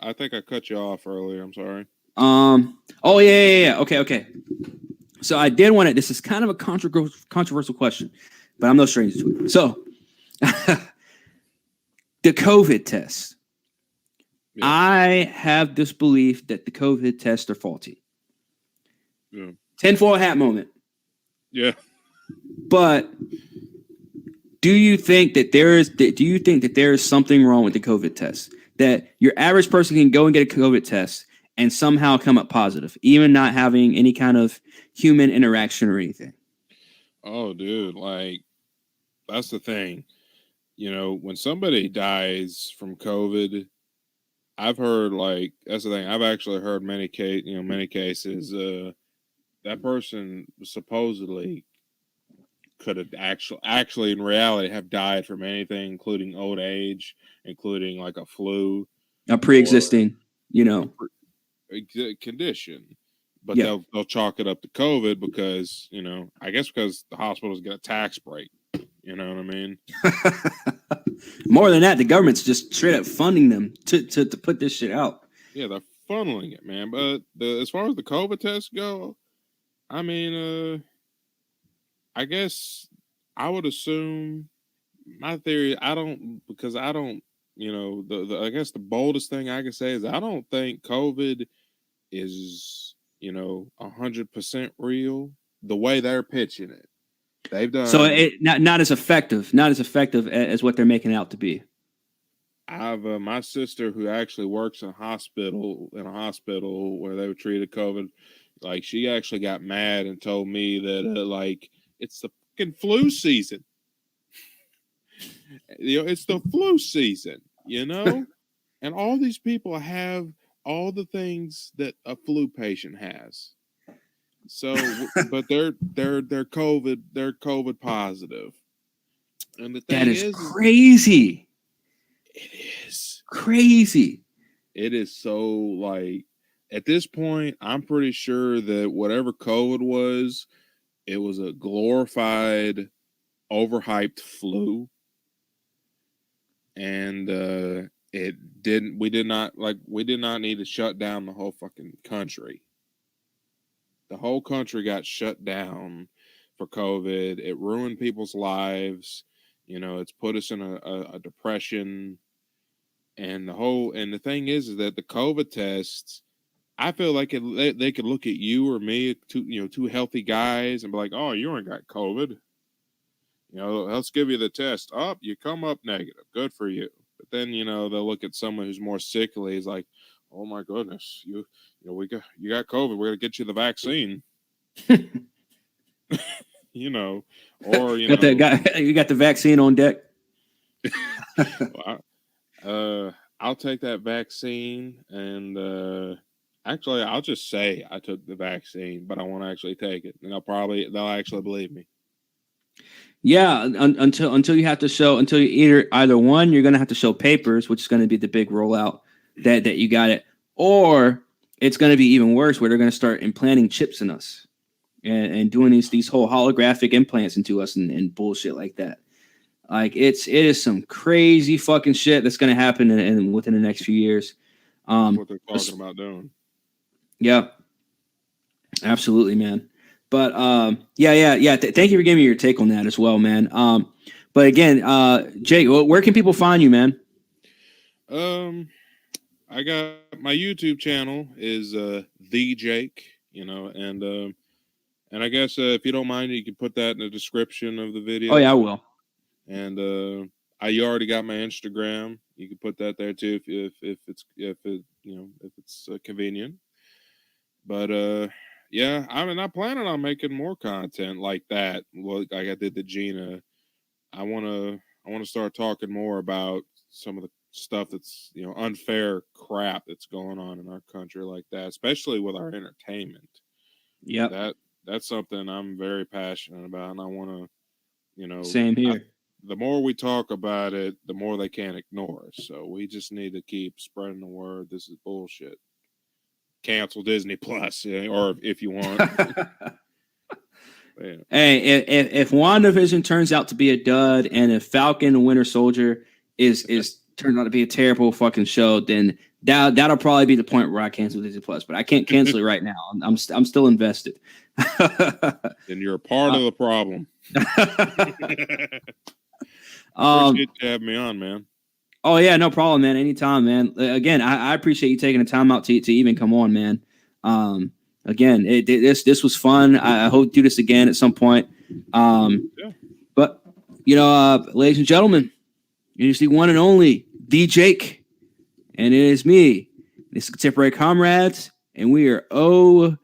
I think I cut you off earlier. I'm sorry. Oh yeah. Okay. So I did want to. This is kind of a controversial question, but I'm no stranger to it. So the COVID test. Yeah. I have this belief that the COVID tests are faulty. Yeah. Tinfoil hat moment. Yeah. But do you think that there is something wrong with the COVID test? That your average person can go and get a COVID test and somehow come up positive, even not having any kind of human interaction or anything. Oh, dude, like that's the thing. You know, when somebody dies from COVID, I've heard like that's the thing. I've actually heard many cases. That person supposedly could have actually in reality have died from anything, including old age, including like a flu, A pre-existing, condition. But yeah. they'll chalk it up to COVID because I guess because the hospitals get a tax break. You know what I mean? More than that, the government's just straight up funding them to put this shit out. Yeah, they're funneling it, man. But as far as the COVID tests go, I mean, I guess I would assume my theory. I don't. I guess the boldest thing I can say is I don't think COVID is 100% real. The way they're pitching it, they've done. So it not as effective as what they're making it out to be. I have my sister who actually works in a hospital where they were treated COVID. Like she actually got mad and told me that like it's the fucking flu season. It's the flu season, and all these people have all the things that a flu patient has. So, but they're COVID positive, and the thing that is crazy. It is crazy. It is so like at this point, I'm pretty sure that whatever COVID was, it was a glorified, overhyped flu. And we did not need to shut down the whole fucking country. The whole country got shut down for COVID. It ruined people's lives. It's put us in a depression. And the thing is that the COVID tests, I feel like they could look at you or me, two healthy guys, and be like, "Oh, you ain't got COVID. Let's give you the test. Up, you come up negative. Good for you." But then they'll look at someone who's more sickly. He's like, "Oh my goodness, you got COVID. We're gonna get you the vaccine." Or you got the vaccine on deck. I'll take that vaccine, and actually, I'll just say I took the vaccine, but I won't actually take it, and they'll actually believe me. Yeah, until you have to show either one, you're gonna have to show papers, which is gonna be the big rollout that you got it, or it's gonna be even worse, where they're gonna start implanting chips in us and doing these whole holographic implants into us and bullshit like that. Like it is some crazy fucking shit that's gonna happen in within the next few years. That's what they're talking about doing. Yeah, absolutely, man. But yeah. Thank you for giving me your take on that as well, man. But again, Jake, where can people find you, man? I got my YouTube channel is The Jake, and I guess if you don't mind, you can put that in the description of the video. Oh yeah, I will. And you already got my Instagram. You can put that there too if it's convenient. But yeah, I'm not planning on making more content like that. Well, like I did the Gina. I want to start talking more about some of the stuff that's unfair crap that's going on in our country like that, especially with our entertainment. Yeah, that's something I'm very passionate about, and I want to, same here. The more we talk about it, the more they can't ignore us. So we just need to keep spreading the word. This is bullshit. Cancel Disney Plus, or if you want. Yeah. Hey, if WandaVision turns out to be a dud, and if Falcon and Winter Soldier is turns out to be a terrible fucking show, then that'll probably be the point where I cancel Disney Plus. But I can't cancel it right now. I'm still invested. Then you're a part of the problem. Appreciate you having me on, man. Oh yeah, no problem, man. Anytime, man. Again, I appreciate you taking the time out to even come on, man. Again, this was fun. I hope to do this again at some point. Yeah. But ladies and gentlemen, it is the one and only D Jake, and it is me, This is Contemporary Comrades, and we are OU.